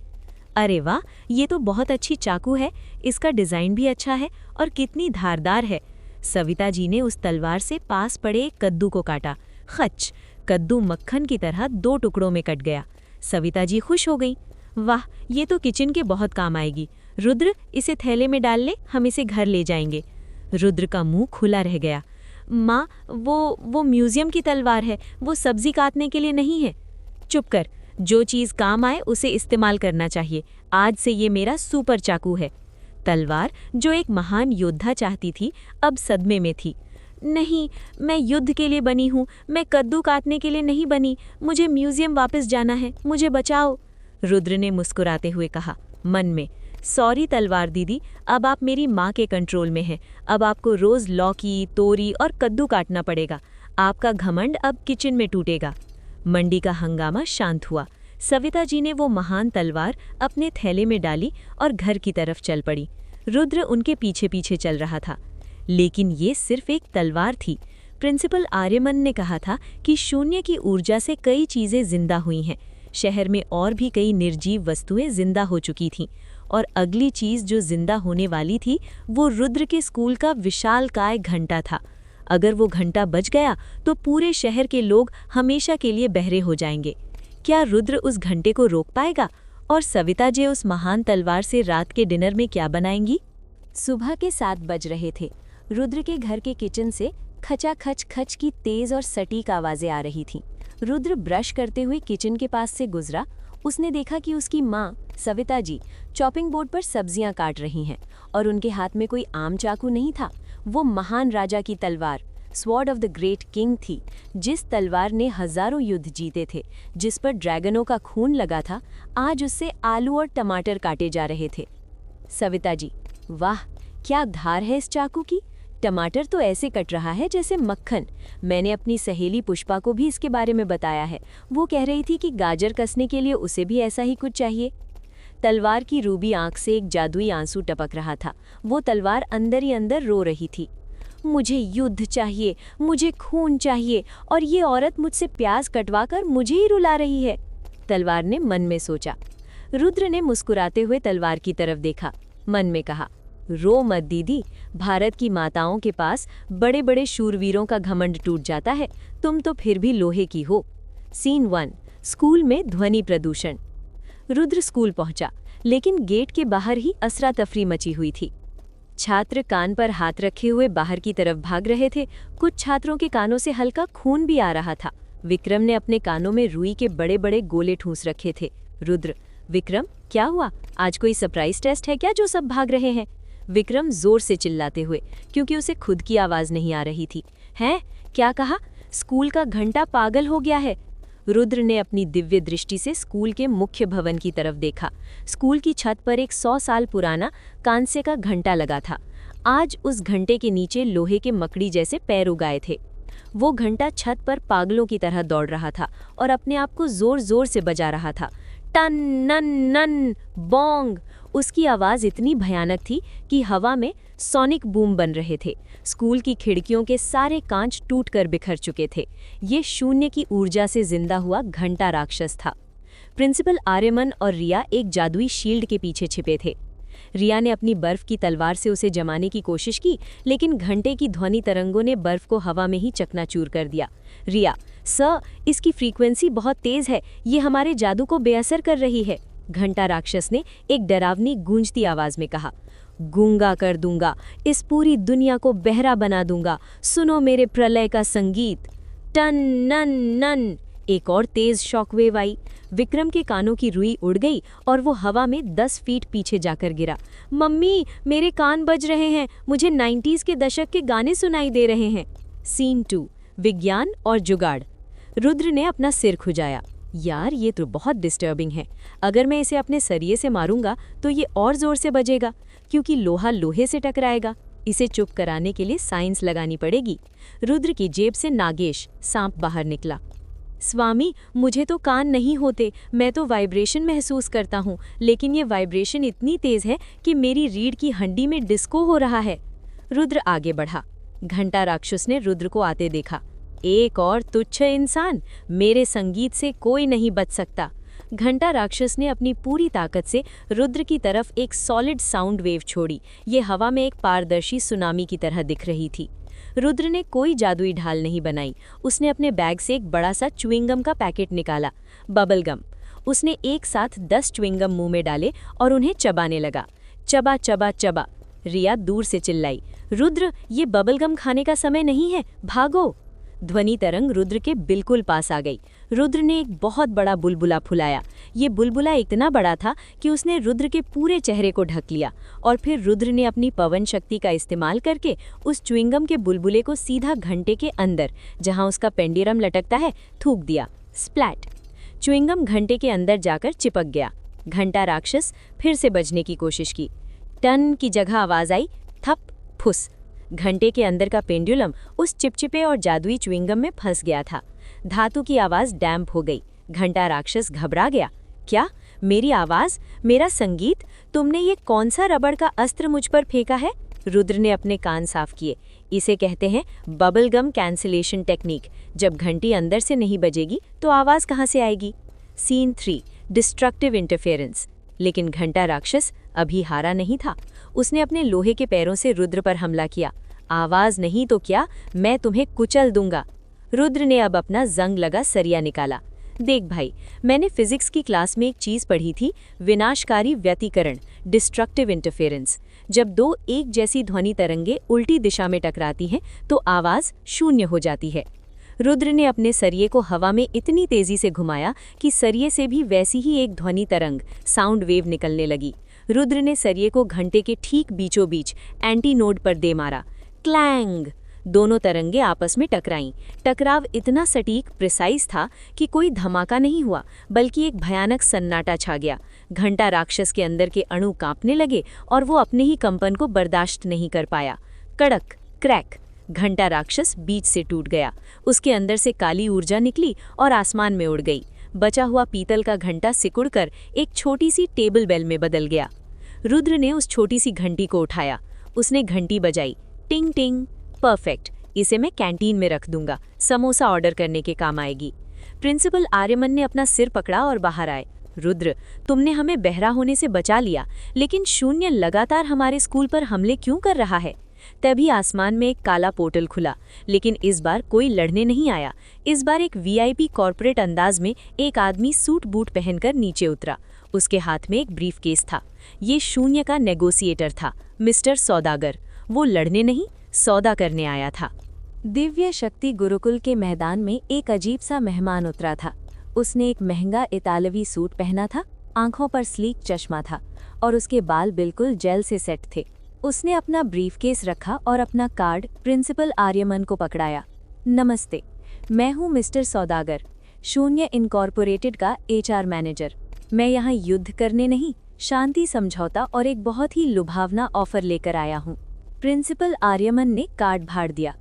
अरे वाह, ये तो बहुत अच्छी चाकू है। इसका डिज़ाइन भी अच्छा है और कितनी धारदार है। सविता जी ने उस तलवार से पास पड़े एक कद्दू को काटा। खच! कद्दू मक्खन की तरह 2 टुकड़ों में कट गया। सविता जी खुश हो गई। वाह, ये तो किचन के बहुत काम आएगी। रुद्र, इसे थैले में डाल ले, हम इसे घर ले जाएंगे। रुद्र का मुंह खुला रह गया। माँ, वो म्यूजियम की तलवार है, वो सब्जी काटने के लिए नहीं है। चुप कर, जो चीज़ काम आए उसे इस्तेमाल करना चाहिए। आज से ये मेरा सुपर चाकू है। तलवार, जो एक महान योद्धा चाहती थी, अब सदमे में थी। नहीं, मैं युद्ध के लिए बनी हूँ, मैं कद्दू काटने के लिए नहीं बनी। मुझे म्यूजियम वापस जाना है, मुझे बचाओ। रुद्र ने मुस्कुराते हुए कहा, मन में, सॉरी तलवार दीदी, अब आप मेरी माँ के कंट्रोल में हैं। अब आपको रोज़ लौकी, तोरी और कद्दू काटना पड़ेगा। आपका घमंड अब किचन में टूटेगा। मंडी का हंगामा शांत हुआ। सविता जी ने वो महान तलवार अपने थैले में डाली और घर की तरफ चल पड़ी। रुद्र उनके पीछे पीछे चल रहा था। लेकिन ये सिर्फ एक तलवार थी। प्रिंसिपल आर्यमन ने कहा था कि शून्य की ऊर्जा से कई चीज़ें जिंदा हुई हैं। शहर में और भी कई निर्जीव वस्तुएं जिंदा हो चुकी थीं, और अगली चीज़ जो जिंदा होने वाली थी वो रुद्र के स्कूल का विशालकाय घंटा था। अगर वो घंटा बज गया तो पूरे शहर के लोग हमेशा के लिए बहरे हो जाएंगे। क्या रुद्र उस घंटे को रोक पाएगा? और सविता जी उस महान तलवार से रात के डिनर में क्या बनाएंगी? सुबह के 7 बज रहे थे। रुद्र के घर के किचन से खचा खच खच की तेज और सटीक आवाजें आ रही थीं। रुद्र ब्रश करते हुए किचन के पास से गुजरा। उसने देखा कि उसकी माँ सविता जी चॉपिंग बोर्ड पर सब्जियां काट रही हैं और उनके हाथ में कोई आम चाकू नहीं था। वो महान राजा की तलवार, sword of the great king थी, जिस तलवार ने हजारों युद्ध जीते थे, जिस पर ड्रैगनों का खून लगा था। आज उससे आलू और टमाटर काटे जा रहे थे। सविता जी, वाह, क्या धार है इस चाकू की। टमाटर तो ऐसे कट रहा है जैसे मक्खन। मैंने अपनी सहेली पुष्पा को भी इसके बारे में बताया है। वो कह रही थी कि गाजर कसने के लिए उसे भी ऐसा ही कुछ चाहिए। तलवार की रूबी आंख से एक जादुई आंसू टपक रहा था। वो तलवार अंदर ही अंदर रो रही थी। मुझे युद्ध चाहिए, मुझे खून चाहिए, और ये औरत मुझसे प्याज कटवा कर मुझे ही रुला रही है, तलवार ने मन में सोचा। रुद्र ने मुस्कुराते हुए तलवार की तरफ देखा। मन में कहा, रो मत दीदी, भारत की माताओं के पास बड़े बड़े शूरवीरों का घमंड टूट जाता है, तुम तो फिर भी लोहे की हो। सीन 1, स्कूल में ध्वनि प्रदूषण। रुद्र स्कूल पहुंचा, लेकिन गेट के बाहर ही असरा तफरी मची हुई थी। छात्र कान पर हाथ रखे हुए बाहर की तरफ भाग रहे थे। कुछ छात्रों के कानों से हल्का खून भी आ रहा था। विक्रम ने अपने कानों में रुई के बड़े बड़े गोले ठूंस रखे थे। रुद्र, विक्रम, क्या हुआ? आज कोई सरप्राइज टेस्ट है क्या जो सब भाग रहे हैं? विक्रम जोर से चिल्लाते हुए, क्योंकि उसे खुद की आवाज नहीं आ रही थी। हैं? क्या कहा? स्कूल का घंटा पागल हो गया है। रुद्र ने अपनी दिव्य दृष्टि से स्कूल के मुख्य भवन की तरफ देखा। स्कूल की छत पर एक 100 साल पुराना कांसे का घंटा लगा था। आज उस घंटे के नीचे लोहे के मकड़ी जैसे पैर उगाए थे। वो घंटा छत पर पागलों की तरह दौड़ रहा था और अपने आप को जोर जोर से बजा रहा था। टन नन नन बोंग। उसकी आवाज इतनी भयानक थी कि हवा में सोनिक बूम बन रहे थे। स्कूल की खिड़कियों के सारे कांच टूटकर बिखर चुके थे। ये शून्य की ऊर्जा से जिंदा हुआ घंटा राक्षस था। प्रिंसिपल आर्यमन और रिया एक जादुई शील्ड के पीछे छिपे थे। रिया ने अपनी बर्फ की तलवार से उसे जमाने की कोशिश की, लेकिन घंटे की ध्वनि तरंगों ने बर्फ को हवा में ही चकनाचूर कर दिया। रिया, सर, इसकी फ्रीक्वेंसी बहुत तेज है, ये हमारे जादू को बेअसर कर रही है, घंटा राक्षस ने एक डरावनी गूंजती आवाज में कहा। गूंगा कर दूंगा, इस पूरी दुनिया को बहरा बना दूंगा, सुनो मेरे प्रलय का संगीत। टन नन नन। एक और तेज शॉकवेव आई। विक्रम के कानों की रुई उड़ गई और वो हवा में 10 फीट पीछे जाकर गिरा। मम्मी, मेरे कान बज रहे हैं, मुझे 90s के दशक के गाने सुनाई दे रहे हैं। सीन 2, विज्ञान और जुगाड़। रुद्र ने अपना सिर खुजाया। यार, ये तो बहुत डिस्टर्बिंग है। अगर मैं इसे अपने सरिये से मारूंगा तो ये और जोर से बजेगा, क्योंकि लोहा लोहे से टकराएगा। इसे चुप कराने के लिए साइंस लगानी पड़ेगी। रुद्र की जेब से नागेश, सांप, बाहर निकला। स्वामी, मुझे तो कान नहीं होते, मैं तो वाइब्रेशन महसूस करता हूँ, लेकिन ये वाइब्रेशन इतनी तेज है कि मेरी रीढ़ की हड्डी में डिस्को हो रहा है। रुद्र आगे बढ़ा। घंटा राक्षस ने रुद्र को आते देखा। एक और तुच्छ इंसान, मेरे संगीत से कोई नहीं बच सकता। घंटा राक्षस ने अपनी पूरी ताकत से रुद्र की तरफ एक सॉलिड साउंड वेव छोड़ी। ये हवा में एक पारदर्शी सुनामी की तरह दिख रही थी। रुद्र ने कोई जादुई ढाल नहीं बनाई। उसने अपने बैग से एक बड़ा सा च्युइंगम का पैकेट निकाला, बबल गम। उसने एक साथ 10 च्युइंगम मुंह में डाले और उन्हें चबाने लगा। चबा चबा चबा। रिया दूर से चिल्लाई, रुद्र, ये बबल गम खाने का समय नहीं है, भागो। ध्वनि तरंग रुद्र के बिल्कुल पास आ गई। रुद्र ने एक बहुत बड़ा बुलबुला फुलाया। ये बुलबुला इतना बड़ा था कि उसने रुद्र के पूरे चेहरे को ढक लिया, और फिर रुद्र ने अपनी पवन शक्ति का इस्तेमाल करके उस च्युइंगम के बुलबुले को सीधा घंटे के अंदर, जहां उसका पेंडुलम लटकता है, थूक दिया। स्प्लैट। च्युइंगम घंटे के अंदर जाकर चिपक गया। घंटा राक्षस फिर से बजने की कोशिश की। टन की जगह आवाज आई, थप, फुस। घंटे के अंदर का पेंडुलम उस चिपचिपे और जादुई च्युइंगम में फंस गया था। धातु की आवाज डैम्प हो गई। घंटा राक्षस घबरा गया। क्या? मेरी आवाज, मेरा संगीत? तुमने ये कौन सा रबड़ का अस्त्र मुझ पर फेंका है? रुद्र ने अपने कान साफ किए। इसे कहते हैं बबल गम कैंसिलेशन टेक्निक। जब घंटी अंदर से नहीं बजेगी तो आवाज कहाँ से आएगी? Scene 3, destructive interference. लेकिन घंटा राक्षस अभी हारा नहीं था। उसने अपने लोहे के पैरों से रुद्र पर हमला किया। आवाज नहीं तो क्या, मैं तुम्हें कुचल दूंगा। रुद्र ने अब अपना जंग लगा सरिया निकाला। देख भाई, मैंने फिजिक्स की क्लास में एक चीज़ पढ़ी थी, विनाशकारी व्यतिकरण, डिस्ट्रक्टिव इंटरफेरेंस। जब दो एक जैसी ध्वनि तरंगे उल्टी दिशा में टकराती हैं तो आवाज़ शून्य हो जाती है। रुद्र ने अपने सरिये को हवा में इतनी तेजी से घुमाया कि सरिये से भी वैसी ही एक ध्वनि तरंग, साउंड वेव निकलने लगी। रुद्र ने सरिये को घंटे के ठीक बीचों बीच एंटी नोड पर दे मारा। क्लैंग! दोनों तरंगे आपस में टकराईं। टकराव इतना सटीक, प्रिसाइज था कि कोई धमाका नहीं हुआ, बल्कि एक भयानक सन्नाटा छा गया। घंटा राक्षस के अंदर के अणु कांपने लगे और वो अपने ही कंपन को बर्दाश्त नहीं कर पाया। कड़क, क्रैक! घंटा राक्षस बीच से टूट गया। उसके अंदर से काली ऊर्जा निकली और आसमान में उड़ गई। बचा हुआ पीतल का घंटा सिकुड़कर एक छोटी सी टेबल बेल में बदल गया। रुद्र ने उस छोटी सी घंटी को उठाया। उसने घंटी बजाई। टिंग टिंग। परफेक्ट, इसे मैं कैंटीन में रख दूंगा, समोसा ऑर्डर करने के काम आएगी। प्रिंसिपल आर्यमन ने अपना सिर पकड़ा और बाहर आए। रुद्र, तुमने हमें बहरा होने से बचा लिया, लेकिन शून्य लगातार हमारे स्कूल पर हमले क्यों कर रहा है? तभी आसमान में एक काला पोर्टल खुला, लेकिन इस बार कोई लड़ने नहीं आया। इस बार एक वीआईपी कॉर्पोरेट अंदाज में एक आदमी सूट बूट पहनकर नीचे उतरा। उसके हाथ में एक ब्रीफकेस था। ये शून्य का नेगोशिएटर था, मिस्टर सौदागर। वो लड़ने नहीं, सौदा करने आया था। दिव्य शक्ति गुरुकुल के मैदान में एक अजीब सा मेहमान उतरा था। उसने एक महंगा इतालवी सूट पहना था, आंखों पर स्लीक चश्मा था और उसके बाल बिल्कुल जेल से सेट थे। उसने अपना ब्रीफकेस रखा और अपना कार्ड प्रिंसिपल आर्यमन को पकड़ाया। नमस्ते, मैं हूँ मिस्टर सौदागर, शून्य इनकॉर्पोरेटेड का HR मैनेजर। मैं यहाँ युद्ध करने नहीं, शांति समझौता और एक बहुत ही लुभावना ऑफर लेकर आया हूँ। प्रिंसिपल आर्यमन ने कार्ड फाड़ दिया।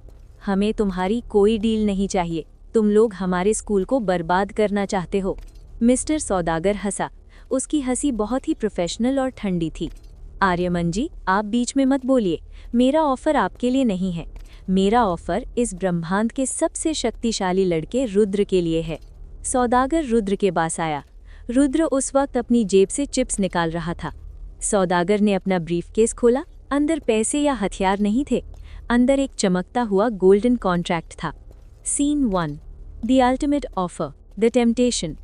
हमें तुम्हारी कोई डील नहीं चाहिए। तुम लोग हमारे स्कूल को बर्बाद करना चाहते हो। मिस्टर सौदागर हंसा। उसकी हंसी बहुत ही प्रोफेशनल और ठंडी थी। आर्यमन जी, आप बीच में मत बोलिए। मेरा ऑफर आपके लिए नहीं है। मेरा ऑफर इस ब्रह्मांड के सबसे शक्तिशाली लड़के रुद्र के लिए है। सौदागर रुद्र के पास आया। रुद्र उस वक्त अपनी जेब से चिप्स निकाल रहा था। सौदागर ने अपना ब्रीफकेस खोला। अंदर पैसे या हथियार नहीं थे। अंदर एक चमकता हुआ गोल्डन कॉन्ट्रैक्ट था। Scene 1, the ultimate offer, the temptation.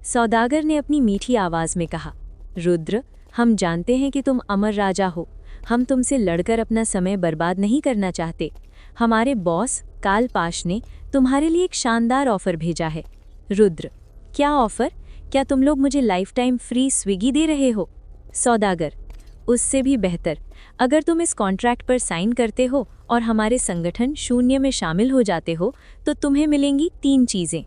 सौदागर ने अपनी मीठी आवाज में कहा, रुद्र, हम जानते हैं कि तुम अमर राजा हो। हम तुमसे लड़कर अपना समय बर्बाद नहीं करना चाहते। हमारे बॉस काल पाश ने तुम्हारे लिए एक शानदार ऑफर भेजा है। रुद्र, क्या ऑफर? क्या तुम लोग मुझे लाइफ टाइम फ्री स्विगी दे रहे हो? सौदागर, उससे भी बेहतर। अगर तुम इस कॉन्ट्रैक्ट पर साइन करते हो और हमारे संगठन शून्य में शामिल हो जाते हो तो तुम्हें मिलेंगी 3 चीज़ें।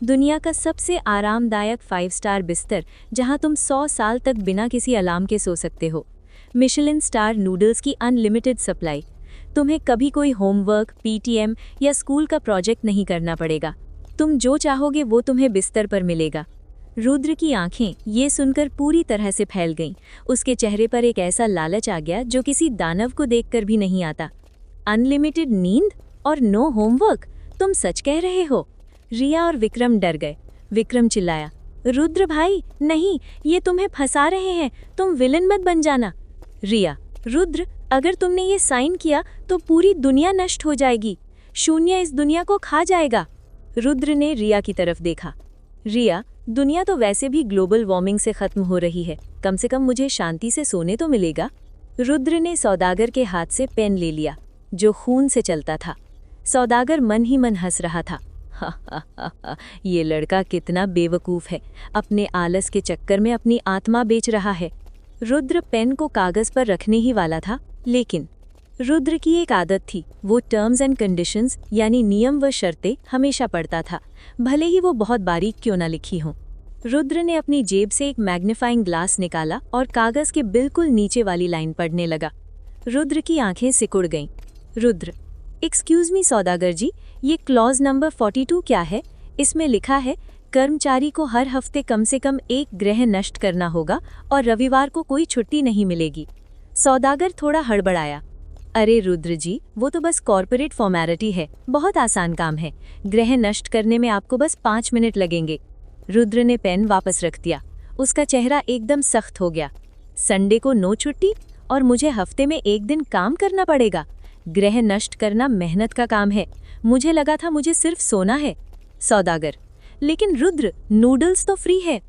दुनिया का सबसे आरामदायक 5 स्टार बिस्तर जहां तुम 100 साल तक बिना किसी अलार्म के सो सकते हो। मिशेलिन स्टार नूडल्स की अनलिमिटेड सप्लाई। तुम्हें कभी कोई होमवर्क, PTM या स्कूल का प्रोजेक्ट नहीं करना पड़ेगा। तुम जो चाहोगे वो तुम्हें बिस्तर पर मिलेगा। रुद्र की आंखें ये सुनकर पूरी तरह से फैल गईं। उसके चेहरे पर एक ऐसा लालच आ गया जो किसी दानव को देखकर भी नहीं आता। अनलिमिटेड नींद और नो होमवर्क? तुम सच कह रहे हो? रिया और विक्रम डर गए। विक्रम चिल्लाया, रुद्र भाई, नहीं, ये तुम्हें फंसा रहे हैं। तुम विलन मत बन जाना। रिया, रुद्र, अगर तुमने ये साइन किया तो पूरी दुनिया नष्ट हो जाएगी। शून्य इस दुनिया को खा जाएगा। रुद्र ने रिया की तरफ देखा। रिया, दुनिया तो वैसे भी ग्लोबल वार्मिंग से खत्म हो रही है, कम से कम मुझे शांति से सोने तो मिलेगा। रुद्र ने सौदागर के हाथ से पेन ले लिया जो खून से चलता था। सौदागर मन ही मन हंस रहा था। ये लड़का कितना बेवकूफ़ है, अपने आलस के चक्कर में अपनी आत्मा बेच रहा है। रुद्र पेन को कागज़ पर रखने ही वाला था, लेकिन रुद्र की एक आदत थी, वो टर्म्स एंड कंडीशंस यानी नियम व शर्तें हमेशा पढ़ता था, भले ही वो बहुत बारीक क्यों ना लिखी हों। रुद्र ने अपनी जेब से एक मैग्नीफाइंग ग्लास निकाला और कागज़ के बिल्कुल नीचे वाली लाइन पढ़ने लगा। रुद्र की आंखें सिकुड़ गईं। रुद्र, एक्सक्यूज़ मी सौदागर जी, ये क्लॉज नंबर 42 क्या है? इसमें लिखा है कर्मचारी को हर हफ्ते कम से कम 1 ग्रह नष्ट करना होगा और रविवार को कोई छुट्टी नहीं मिलेगी। सौदागर थोड़ा हड़बड़ाया। अरे रुद्र जी, वो तो बस कॉर्पोरेट फॉर्मेलिटी है, बहुत आसान काम है। ग्रह नष्ट करने में आपको बस 5 मिनट लगेंगे। रुद्र ने पेन वापस रख दिया। उसका चेहरा एकदम सख्त हो गया। संडे को नो छुट्टी और मुझे हफ्ते में 1 दिन काम करना पड़ेगा? ग्रह नष्ट करना मेहनत का काम है। मुझे लगा था मुझे सिर्फ सोना है। सौदागर, लेकिन रुद्र, नूडल्स तो फ्री है।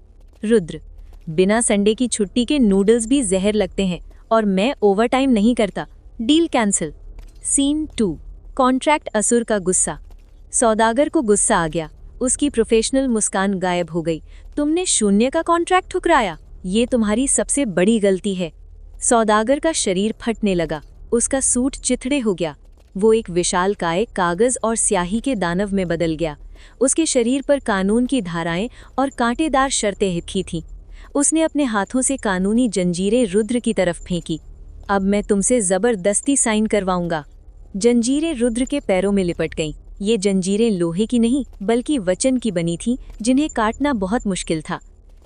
रुद्र, बिना संडे की छुट्टी के नूडल्स भी जहर लगते हैं और मैं ओवरटाइम नहीं करता। Deal cancel. सीन 2। कॉन्ट्रैक्ट असुर का गुस्सा। सौदागर को गुस्सा आ गया। उसकी प्रोफेशनल मुस्कान गायब हो गई। तुमने शून्य का कॉन्ट्रैक्ट ठुकराया, ये तुम्हारी सबसे बड़ी गलती है। सौदागर का शरीर फटने लगा। उसका सूट चिथड़े हो गया। वो एक विशालकाय कागज और स्याही के दानव में बदल गया। उसके शरीर पर कानून की धाराएं और कांटेदार शर्तें हिपकी थीं। उसने अपने हाथों से कानूनी जंजीरें रुद्र की तरफ फेंकी। अब मैं तुमसे जबरदस्ती साइन करवाऊंगा। जंजीरें रुद्र के पैरों में लिपट गईं। ये जंजीरें लोहे की नहीं बल्कि वचन की बनी थीं, जिन्हें काटना बहुत मुश्किल था।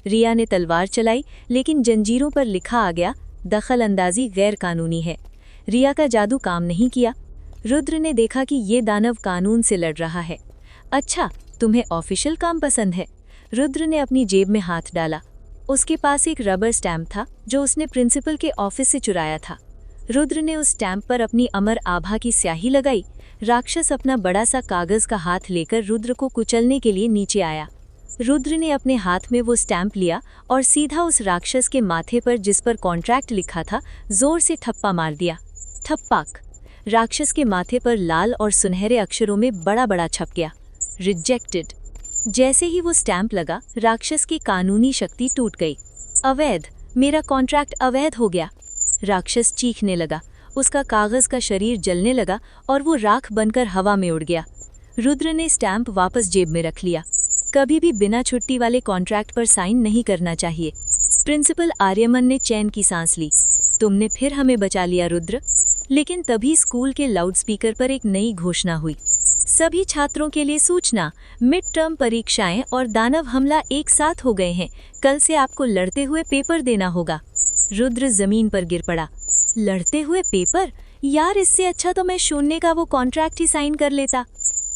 रिया ने तलवार चलाई, लेकिन जंजीरों पर लिखा आ गया, दखल अंदाजी गैर कानूनी है। रिया का जादू काम नहीं किया। रुद्र ने देखा कि ये दानव कानून से लड़ रहा है। अच्छा, तुम्हें ऑफिशियल काम पसंद है। रुद्र ने अपनी जेब में हाथ डाला। उसके पास एक रबर स्टैम्प था जो उसने प्रिंसिपल के ऑफिस से चुराया था। रुद्र ने उस स्टैम्प पर अपनी अमर आभा की स्याही लगाई। राक्षस अपना बड़ा सा कागज का हाथ लेकर रुद्र को कुचलने के लिए नीचे आया। रुद्र ने अपने हाथ में वो स्टैम्प लिया और सीधा उस राक्षस के माथे पर, जिस पर कॉन्ट्रैक्ट लिखा था, जोर से ठप्पा मार दिया। ठप्पाक। राक्षस के माथे पर लाल और सुनहरे अक्षरों में बड़ा बड़ा छप गया, रिजेक्टेड। जैसे ही वो स्टैम्प लगा, राक्षस की कानूनी शक्ति टूट गई। अवैध, मेरा कॉन्ट्रैक्ट अवैध हो गया। राक्षस चीखने लगा। उसका कागज का शरीर जलने लगा और वो राख बनकर हवा में उड़ गया। रुद्र ने स्टैम्प वापस जेब में रख लिया। कभी भी बिना छुट्टी वाले कॉन्ट्रैक्ट पर साइन नहीं करना चाहिए। प्रिंसिपल आर्यमन ने चैन की सांस ली। तुमने फिर हमें बचा लिया रुद्र। लेकिन तभी स्कूल के लाउडस्पीकर पर एक नई घोषणा हुई। सभी छात्रों के लिए सूचना, मिड टर्म परीक्षाएं और दानव हमला एक साथ हो गए हैं। कल से आपको लड़ते हुए पेपर देना होगा। रुद्र जमीन पर गिर पड़ा। लड़ते हुए पेपर? यार, इससे अच्छा तो मैं शून्य का वो कॉन्ट्रैक्ट ही साइन कर लेता।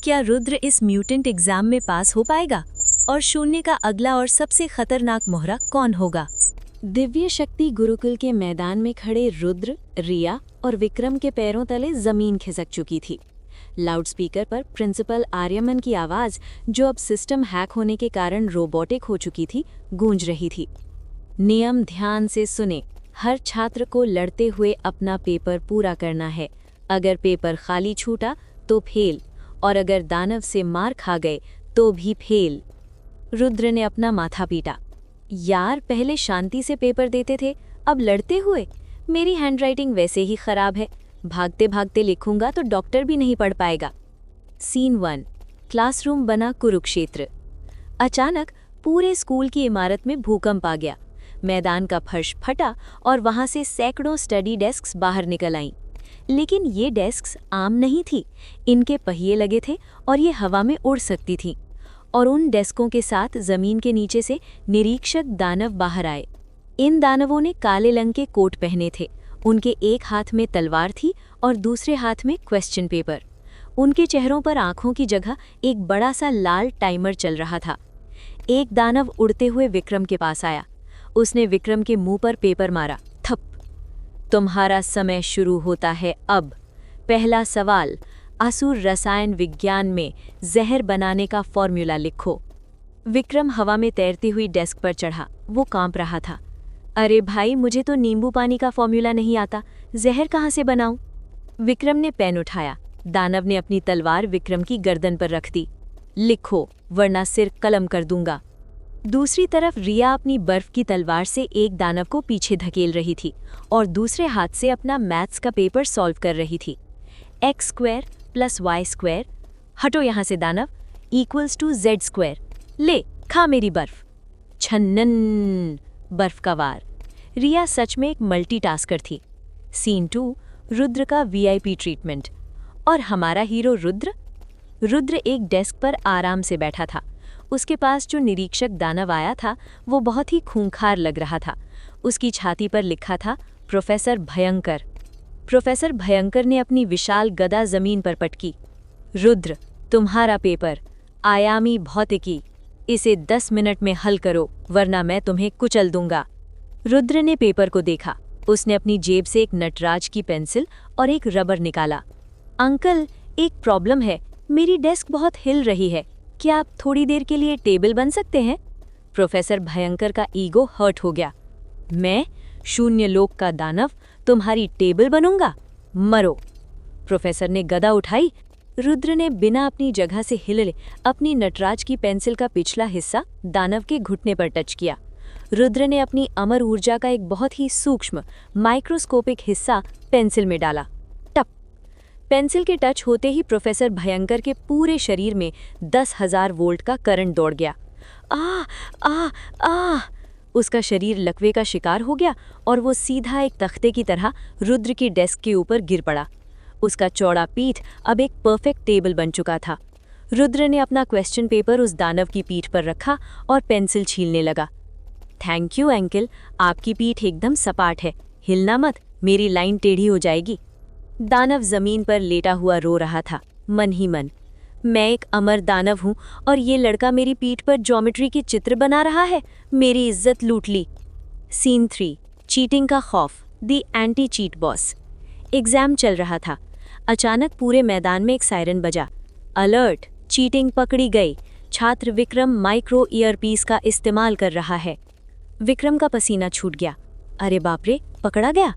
क्या रुद्र इस म्यूटेंट एग्जाम में पास हो पाएगा? और शून्य का अगला और सबसे खतरनाक मोहरा कौन होगा? दिव्य शक्ति गुरुकुल के मैदान में खड़े रुद्र, रिया और विक्रम के पैरों तले जमीन खिसक चुकी थी। लाउडस्पीकर पर प्रिंसिपल आर्यमन की आवाज, जो अब सिस्टम हैक होने के कारण रोबोटिक हो चुकी थी, गूंज रही थी। नियम ध्यान से सुने। हर छात्र को लड़ते हुए अपना पेपर पूरा करना है। अगर पेपर खाली छूटा तो फेल, और अगर दानव से मार खा गए तो भी फेल। रुद्र ने अपना माथा पीटा। यार, पहले शांति से पेपर देते थे, अब लड़ते हुए? मेरी हैंडराइटिंग वैसे ही खराब है। भागते भागते लिखूंगा तो डॉक्टर भी नहीं पढ़ पाएगा। सीन 1। क्लासरूम बना कुरुक्षेत्र। अचानक पूरे स्कूल की इमारत में भूकंप आ गया। मैदान का फर्श फटा और वहां से सैकड़ों स्टडी डेस्क्स बाहर निकल आईं। लेकिन ये डेस्क्स आम नहीं थी। इनके पहिए लगे थे और ये हवा में उड़ सकती थीं। और उन डेस्कों के साथ जमीन के नीचे से निरीक्षक दानव बाहर आए। इन दानवों ने काले रंग के कोट पहने थे। उनके एक हाथ में तलवार थी और दूसरे हाथ में क्वेश्चन पेपर। उनके चेहरों पर आंखों की जगह एक बड़ा सा लाल टाइमर चल रहा था। एक दानव उड़ते हुए विक्रम के पास आया। उसने विक्रम के मुंह पर पेपर मारा। थप। तुम्हारा समय शुरू होता है अब। पहला सवाल, असुर रसायन विज्ञान में जहर बनाने का फॉर्मूला लिखो। विक्रम हवा में तैरती हुई डेस्क पर चढ़ा। वो कांप रहा था। अरे भाई, मुझे तो नींबू पानी का फॉर्मूला नहीं आता, जहर कहाँ से बनाऊं? विक्रम ने पेन उठाया। दानव ने अपनी तलवार विक्रम की गर्दन पर रख दी। लिखो, वरना सिर कलम कर दूंगा। दूसरी तरफ रिया अपनी बर्फ की तलवार से एक दानव को पीछे धकेल रही थी और दूसरे हाथ से अपना मैथ्स का पेपर सॉल्व कर रही थी। x² + y², हटो यहाँ से दानव, = z²। ले, खा मेरी बर्फ। छन्नन, बर्फ का वार। रिया सच में एक मल्टीटास्कर थी। सीन 2। रुद्र का VIP ट्रीटमेंट। और हमारा हीरो रुद्र एक डेस्क पर आराम से बैठा था। उसके पास जो निरीक्षक दानव आया था वो बहुत ही खूंखार लग रहा था। उसकी छाती पर लिखा था, प्रोफेसर भयंकर। प्रोफेसर भयंकर ने अपनी विशाल गदा जमीन पर पटकी। रुद्र, तुम्हारा पेपर, आयामी भौतिकी। इसे 10 मिनट में हल करो, वरना मैं तुम्हें कुचल दूंगा। रुद्र ने पेपर को देखा। उसने अपनी जेब से एक नटराज की पेंसिल और एक रबर निकाला। अंकल, एक प्रॉब्लम है, मेरी डेस्क बहुत हिल रही है, क्या आप थोड़ी देर के लिए टेबल बन सकते हैं? प्रोफेसर भयंकर का ईगो हर्ट हो गया। मैं, शून्य लोक का दानव, तुम्हारी टेबल बनूंगा? मरो। प्रोफेसर ने गदा उठाई। रुद्र ने बिना अपनी जगह से हिले अपनी नटराज की पेंसिल का पिछला हिस्सा दानव के घुटने पर टच किया। रुद्र ने अपनी अमर ऊर्जा का एक बहुत ही सूक्ष्म माइक्रोस्कोपिक हिस्सा पेंसिल में डाला। टप! पेंसिल के टच होते ही प्रोफेसर भयंकर के पूरे शरीर में 10,000 वोल्ट का करंट दौड़ गया। आ आ आ उसका शरीर लकवे का शिकार हो गया और वो सीधा एक तख्ते की तरह रुद्र की डेस्क के ऊपर गिर पड़ा। उसका चौड़ा पीठ अब एक परफेक्ट टेबल बन चुका था। रुद्र ने अपना क्वेश्चन पेपर उस दानव की पीठ पर रखा और पेंसिल छीलने लगा। थैंक यू अंकल, आपकी पीठ एकदम सपाट है, हिलना मत, मेरी लाइन टेढ़ी हो जाएगी। दानव जमीन पर लेटा हुआ रो रहा था, मन ही मन। मैं एक अमर दानव हूँ और ये लड़का मेरी पीठ पर ज्योमेट्री के चित्र बना रहा है, मेरी इज्जत लूट ली। सीन 3, चीटिंग का खौफ, the anti cheat boss. Exam चल रहा था। अचानक पूरे मैदान में एक सायरन बजा। अलर्ट, चीटिंग पकड़ी गई, छात्र विक्रम माइक्रो ईयरपीस का इस्तेमाल कर रहा है। विक्रम का पसीना छूट गया। अरे बाप रे, पकड़ा गया।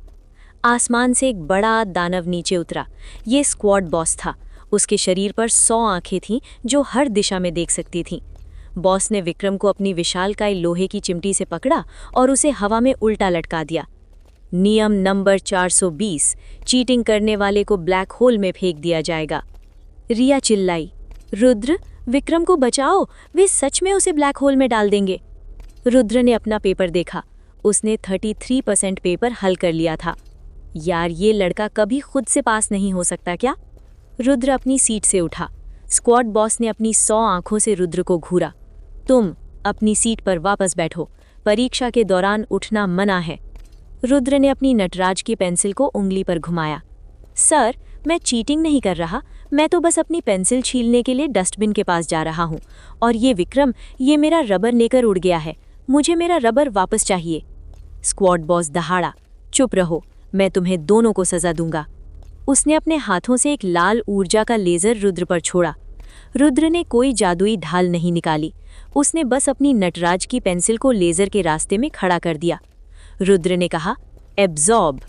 आसमान से एक बड़ा दानव नीचे उतरा। ये स्क्वाड बॉस था। उसके शरीर पर 100 आंखें थीं जो हर दिशा में देख सकती थीं। बॉस ने विक्रम को अपनी विशालकाय लोहे की चिमटी से पकड़ा और उसे हवा में उल्टा लटका दिया। नियम नंबर 420, चीटिंग करने वाले को ब्लैक होल में फेंक दिया जाएगा। रिया चिल्लाई, रुद्र, विक्रम को बचाओ, वे सच में उसे ब्लैक होल में डाल देंगे। रुद्र ने अपना पेपर देखा। उसने 33% पेपर हल कर लिया था। यार, ये लड़का कभी खुद से पास नहीं हो सकता क्या? रुद्र अपनी सीट से उठा। स्क्वाड बॉस ने अपनी 100 आंखों से रुद्र को घूरा। तुम अपनी सीट पर वापस बैठो, परीक्षा के दौरान उठना मना है। रुद्र ने अपनी नटराज की पेंसिल को उंगली पर घुमाया। सर, मैं चीटिंग नहीं कर रहा, मैं तो बस अपनी पेंसिल छीलने के लिए डस्टबिन के पास जा रहा हूँ। और ये विक्रम, ये मेरा रबर लेकर उड़ गया है, मुझे मेरा रबर वापस चाहिए। स्क्वाड बॉस दहाड़ा, चुप रहो, मैं तुम्हें दोनों को सजा दूंगा। उसने अपने हाथों से एक लाल ऊर्जा का लेजर रुद्र पर छोड़ा। रुद्र ने कोई जादुई ढाल नहीं निकाली, उसने बस अपनी नटराज की पेंसिल को लेजर के रास्ते में खड़ा कर दिया। रुद्र ने कहा, एब्जॉर्ब।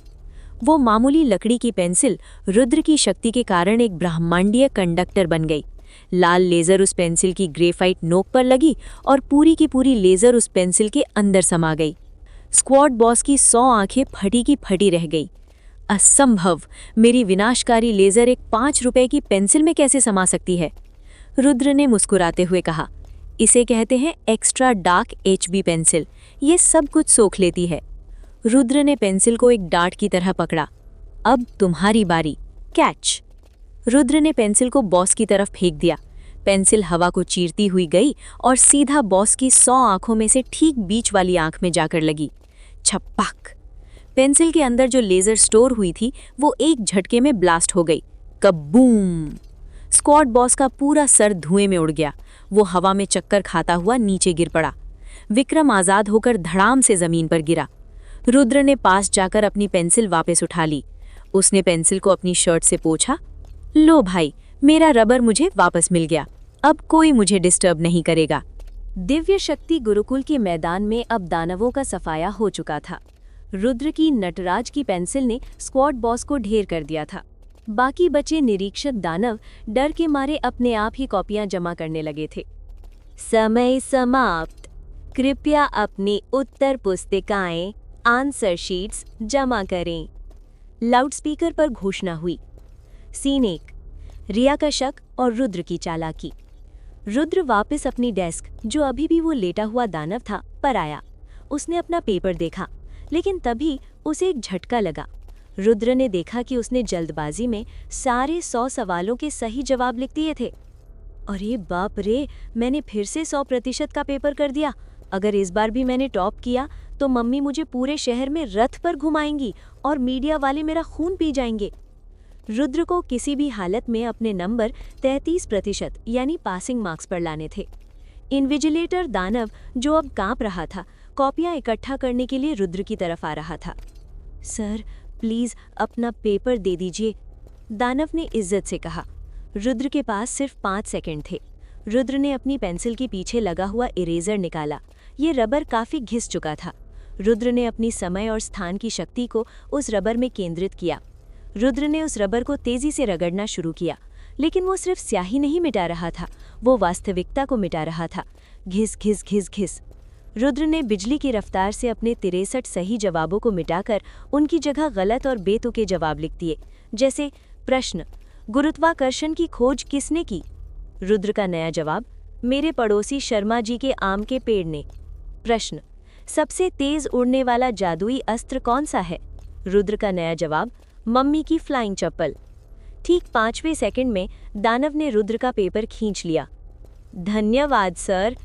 वो मामूली लकड़ी की पेंसिल रुद्र की शक्ति के कारण एक ब्रह्मांडीय कंडक्टर बन गई। लाल लेजर उस पेंसिल की ग्रेफाइट नोक पर लगी और पूरी की पूरी लेजर उस पेंसिल के अंदर समा गई। स्क्वाड बॉस की 100 आंखें फटी की फटी रह गई। असंभव, मेरी विनाशकारी लेजर एक 5 रुपए की पेंसिल में कैसे समा सकती है? रुद्र ने मुस्कुराते हुए कहा, इसे कहते हैं एक्स्ट्रा डार्क HB पेंसिल, ये सब कुछ सोख लेती है। रुद्र ने पेंसिल को एक डार्ट की तरह पकड़ा। अब तुम्हारी बारी, कैच। रुद्र ने पेंसिल को बॉस की तरफ फेंक दिया। पेंसिल हवा को चीरती हुई गई और सीधा बॉस की 100 आंखों में से ठीक बीच वाली आंख में जाकर लगी। छप्पक! पेंसिल के अंदर जो लेजर स्टोर हुई थी वो एक झटके में ब्लास्ट हो गई। कबूम! स्क्वाड बॉस का पूरा सर धुएं में उड़ गया। वो हवा में चक्कर खाता हुआ नीचे गिर पड़ा। विक्रम आजाद होकर धड़ाम से जमीन पर गिरा। रुद्र ने पास जाकर अपनी पेंसिल वापस उठा ली। उसने पेंसिल को अपनी शर्ट से पोंछा। लो भाई, मेरा रबर मुझे वापस मिल गया, अब कोई मुझे डिस्टर्ब नहीं करेगा। दिव्य शक्ति गुरुकुल के मैदान में अब दानवों का सफाया हो चुका था। रुद्र की नटराज की पेंसिल ने स्क्वाड बॉस को ढेर कर दिया था। बाकी बचे निरीक्षक दानव डर के मारे अपने आप ही कॉपियां जमा करने लगे थे। समय समाप्त। कृपया अपनी उत्तर पुस्तिकाएं, आंसर शीट्स जमा करें। लाउडस्पीकर पर घोषणा हुई। सीन 1, रिया का शक और रुद्र की चालाकी। रुद्र वापस अपनी डेस्क, जो अभी भी वो लेटा हुआ दानव था, पर आया। उसने अपना पेपर देखा, लेकिन तभी उसे एक झटका लगा। रुद्र ने देखा कि उसने जल्दबाजी में सारे 100 सवालों के सही जवाब लिख दिए थे। अरे बाप रे, मैंने फिर से 100% का पेपर कर दिया। अगर इस बार भी मैंने टॉप किया तो मम्मी मुझे पूरे शहर में रथ पर घुमाएंगी और मीडिया वाले मेरा खून पी जाएंगे। रुद्र को किसी भी हालत में अपने नंबर 33% यानी पासिंग मार्क्स पर लाने थे। इन्विजिलेटर दानव, जो अब कांप रहा था, कॉपियां इकट्ठा करने के लिए रुद्र की तरफ आ रहा था। सर, प्लीज अपना पेपर दे दीजिए, दानव ने इज्जत से कहा। रुद्र के पास सिर्फ 5 सेकंड थे। रुद्र ने अपनी पेंसिल के पीछे लगा हुआ इरेजर निकाला। ये रबर काफी घिस चुका था। रुद्र ने अपनी समय और स्थान की शक्ति को उस रबर में केंद्रित किया। रुद्र ने उस रबर को तेजी से रगड़ना शुरू किया, लेकिन वो सिर्फ स्याही नहीं मिटा रहा था, वो वास्तविकता को मिटा रहा था। घिस घिस घिस घिस। रुद्र ने बिजली की रफ्तार से अपने 63 सही जवाबों को मिटाकर उनकी जगह गलत और बेतुके जवाब लिख दिए। जैसे प्रश्न, गुरुत्वाकर्षण की खोज किसने की? रुद्र का नया जवाब, मेरे पड़ोसी शर्मा जी के आम के पेड़ ने। प्रश्न, सबसे तेज उड़ने वाला जादुई अस्त्र कौन सा है? रुद्र का नया जवाब, मम्मी की फ्लाइंग चप्पल। ठीक 5वें सेकंड में दानव ने रुद्र का पेपर खींच लिया। धन्यवाद सर।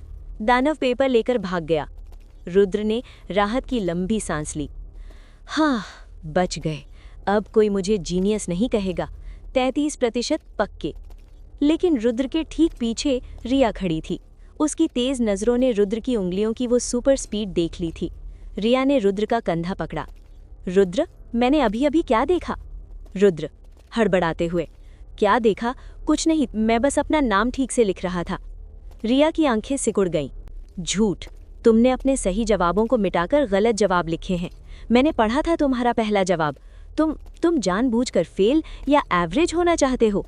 दानव पेपर लेकर भाग गया। रुद्र ने राहत की लंबी सांस ली। हाँ, बच गए। अब कोई मुझे जीनियस नहीं कहेगा। 33% पक्के। लेकिन रुद्र के ठीक पीछे रिया खड़ी थी। उसकी तेज नजरों ने रुद्र की उंगलियों की वो सुपर स्पीड देख ली थी। रिया ने रुद्र का कंधा पकड़ा। रुद्र, मैंने अभी अभी क्या देखा? रुद्र हड़बड़ाते हुए, क्या देखा? कुछ नहीं, मैं बस अपना नाम ठीक से लिख रहा था। रिया की आंखें सिकुड़ गईं। झूठ, तुमने अपने सही जवाबों को मिटाकर गलत जवाब लिखे हैं। मैंने पढ़ा था तुम्हारा पहला जवाब। तुम जानबूझकर फेल या एवरेज होना चाहते हो।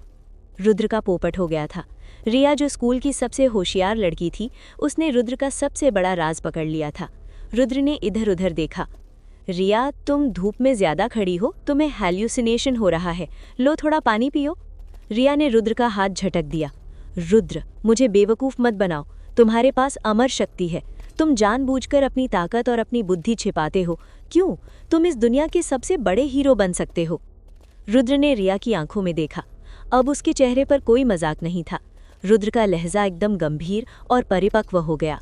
रुद्र का पोपट हो गया था। रिया, जो स्कूल की सबसे होशियार लड़की थी, उसने रुद्र का सबसे बड़ा राज पकड़ लिया था। रुद्र ने इधर उधर देखा। रिया, तुम धूप में ज्यादा खड़ी हो, तुम्हें हैल्यूसिनेशन हो रहा है। लो थोड़ा पानी पियो। रिया ने रुद्र का हाथ झटक दिया। रुद्र, मुझे बेवकूफ़ मत बनाओ। तुम्हारे पास अमर शक्ति है। तुम जानबूझकर अपनी ताकत और अपनी बुद्धि छिपाते हो। क्यों? तुम इस दुनिया के सबसे बड़े हीरो बन सकते हो। रुद्र ने रिया की आंखों में देखा। अब उसके चेहरे पर कोई मजाक नहीं था। रुद्र का लहजा एकदम गंभीर और परिपक्व हो गया।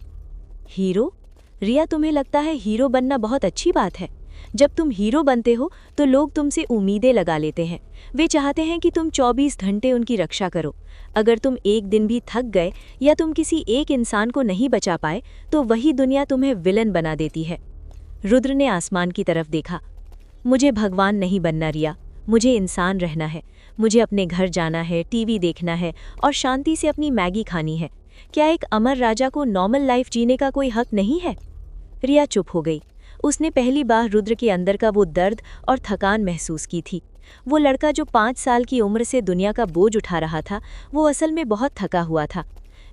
हीरो? रिया, तुम्हें लगता है हीरो बनना बहुत अच्छी बात है? जब तुम हीरो बनते हो तो लोग तुमसे उम्मीदें लगा लेते हैं। वे चाहते हैं कि तुम 24 घंटे उनकी रक्षा करो। अगर तुम एक दिन भी थक गए या तुम किसी एक इंसान को नहीं बचा पाए तो वही दुनिया तुम्हें विलन बना देती है। रुद्र ने आसमान की तरफ देखा। मुझे भगवान नहीं बनना रिया, मुझे इंसान रहना है। मुझे अपने घर जाना है, टीवी देखना है और शांति से अपनी मैगी खानी है। क्या एक अमर राजा को नॉर्मल लाइफ जीने का कोई हक नहीं है? रिया चुप हो गई। उसने पहली बार रुद्र के अंदर का वो दर्द और थकान महसूस की थी। वो लड़का जो 5 साल की उम्र से दुनिया का बोझ उठा रहा था, वो असल में बहुत थका हुआ था।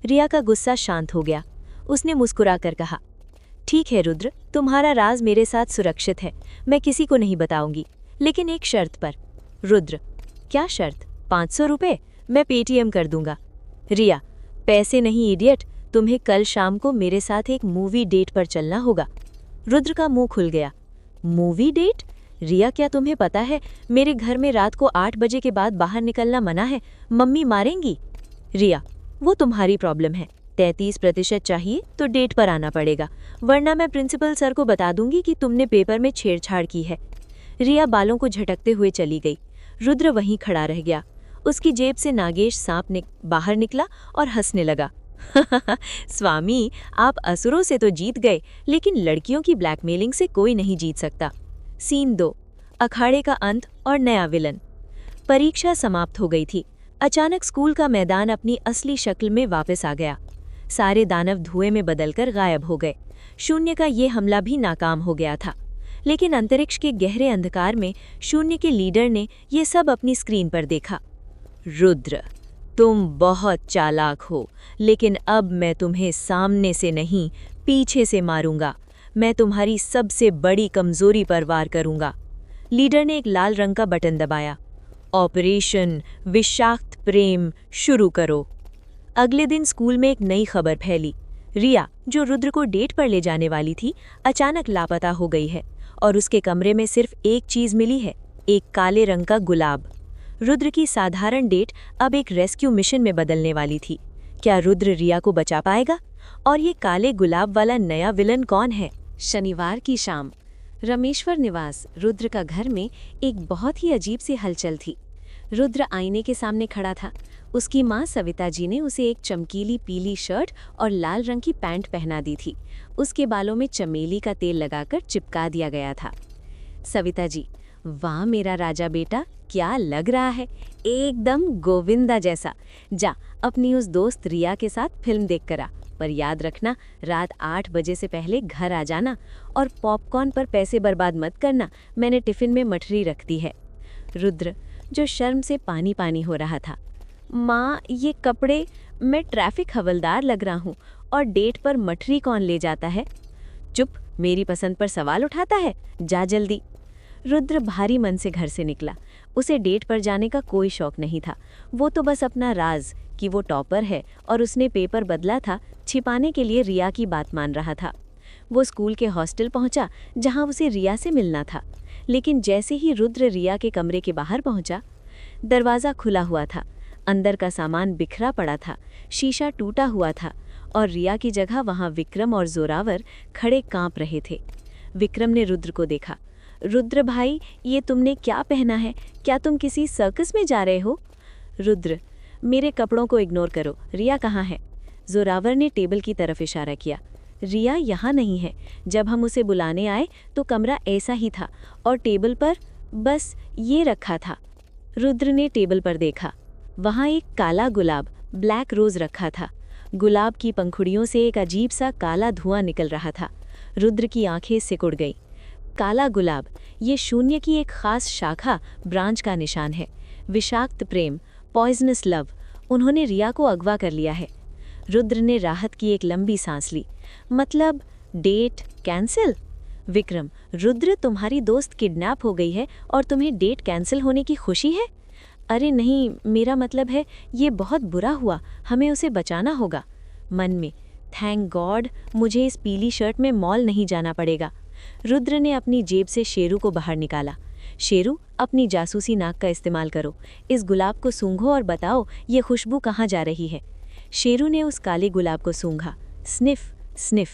रिया का गुस्सा शांत हो गया। उसने मुस्कुराकर कहा, ठीक है रुद्र, तुम्हारा राज मेरे साथ सुरक्षित है। मैं किसी को नहीं बताऊंगी, लेकिन एक शर्त पर। रुद्र, क्या शर्त? 500 रुपये? मैं पेटीएम कर दूंगा। रिया, पैसे नहीं इडियट, तुम्हें कल शाम को मेरे साथ एक मूवी डेट पर चलना होगा। रुद्र का मुंह खुल गया। Movie date? रिया, क्या तुम्हें पता है मेरे घर में रात को 8 बजे के बाद बाहर निकलना मना है? मम्मी मारेंगी। रिया, वो तुम्हारी प्रॉब्लम है। 33% चाहिए तो डेट पर आना पड़ेगा, वरना मैं प्रिंसिपल सर को बता दूंगी कि तुमने पेपर में छेड़छाड़ की है। रिया बालों को झटकते हुए चली गई। रुद्र वहीं खड़ा रह गया। उसकी जेब से नागेश सांप बाहर निकला और हंसने लगा। स्वामी, आप असुरों से तो जीत गए, लेकिन लड़कियों की ब्लैकमेलिंग से कोई नहीं जीत सकता। सीन 2, अखाड़े का अंत और नया विलन। परीक्षा समाप्त हो गई थी। अचानक स्कूल का मैदान अपनी असली शक्ल में वापस आ गया। सारे दानव धुएं में बदलकर गायब हो गए। शून्य का ये हमला भी नाकाम हो गया था। लेकिन अंतरिक्ष के गहरे अंधकार में शून्य के लीडर ने ये सब अपनी स्क्रीन पर देखा। रुद्र, तुम बहुत चालाक हो, लेकिन अब मैं तुम्हें सामने से नहीं, पीछे से मारूंगा। मैं तुम्हारी सबसे बड़ी कमजोरी पर वार करूंगा। लीडर ने एक लाल रंग का बटन दबाया। ऑपरेशन विषाक्त प्रेम शुरू करो। अगले दिन स्कूल में एक नई खबर फैली। रिया, जो रुद्र को डेट पर ले जाने वाली थी, अचानक लापता हो गई है और उसके कमरे में सिर्फ एक चीज मिली है, एक काले रंग का गुलाब। रुद्र की साधारण डेट अब एक रेस्क्यू मिशन में बदलने वाली थी। क्या रुद्र रिया को बचा पाएगा? और ये काले गुलाब वाला नया विलन कौन है? शनिवार की शाम रमेश्वर निवास रुद्र का घर में एक बहुत ही अजीब सी हलचल थी। रुद्र आईने के सामने खड़ा था। उसकी माँ सविता जी ने उसे एक चमकीली पीली शर्ट और लाल रंग की पैंट पहना दी थी। उसके बालों में चमेली का तेल लगाकर चिपका दिया गया था। सविता जी, वाह मेरा राजा बेटा, क्या लग रहा है, एकदम गोविंदा जैसा। जा अपनी उस दोस्त रिया के साथ फिल्म देख कर आ, पर याद रखना रात 8 बजे से पहले घर आ जाना, और पॉपकॉर्न पर पैसे बर्बाद मत करना, मैंने टिफिन में मठरी रख दी है। रुद्र, जो शर्म से पानी पानी हो रहा था। माँ, ये कपड़े, मैं ट्रैफिक हवलदार लग रहा हूँ, और डेट पर मठरी कौन ले जाता है? चुप, मेरी पसंद पर सवाल उठाता है, जा जल्दी। रुद्र भारी मन से घर से निकला। उसे डेट पर जाने का कोई शौक नहीं था। वो तो बस अपना राज कि वो टॉपर है और उसने पेपर बदला था छिपाने के लिए रिया की बात मान रहा था। वो स्कूल के हॉस्टल पहुंचा जहां उसे रिया से मिलना था, लेकिन जैसे ही रुद्र रिया के कमरे के बाहर पहुंचा, दरवाज़ा खुला हुआ था। अंदर का सामान बिखरा पड़ा था, शीशा टूटा हुआ था, और रिया की जगह वहां विक्रम और जोरावर खड़े कांप रहे थे। विक्रम ने रुद्र को देखा। रुद्र भाई, ये तुमने क्या पहना है? क्या तुम किसी सर्कस में जा रहे हो? रुद्र, मेरे कपड़ों को इग्नोर करो, रिया कहाँ है? जोरावर ने टेबल की तरफ इशारा किया। रिया यहाँ नहीं है। जब हम उसे बुलाने आए तो कमरा ऐसा ही था, और टेबल पर बस ये रखा था। रुद्र ने टेबल पर देखा। वहाँ एक काला गुलाब, ब्लैक रोज रखा था। गुलाब की पंखुड़ियों से एक अजीब सा काला धुआं निकल रहा था। रुद्र की आंखें सिकुड़ गई। काला गुलाब, ये शून्य की एक खास शाखा, ब्रांच का निशान है। विषाक्त प्रेम, पॉइजनस लव। उन्होंने रिया को अगवा कर लिया है। रुद्र ने राहत की एक लंबी सांस ली। मतलब डेट कैंसिल? विक्रम, रुद्र, तुम्हारी दोस्त किडनैप हो गई है और तुम्हें डेट कैंसिल होने की खुशी है? अरे नहीं, मेरा मतलब है ये बहुत बुरा हुआ, हमें उसे बचाना होगा। मन में, थैंक गॉड, मुझे इस पीली शर्ट में मॉल नहीं जाना पड़ेगा। रुद्र ने अपनी जेब से शेरू को बाहर निकाला। शेरू, अपनी जासूसी नाक का इस्तेमाल करो। इस गुलाब को सूंघो और बताओ ये खुशबू कहाँ जा रही है। शेरू ने उस काले गुलाब को सूंघा। Sniff sniff.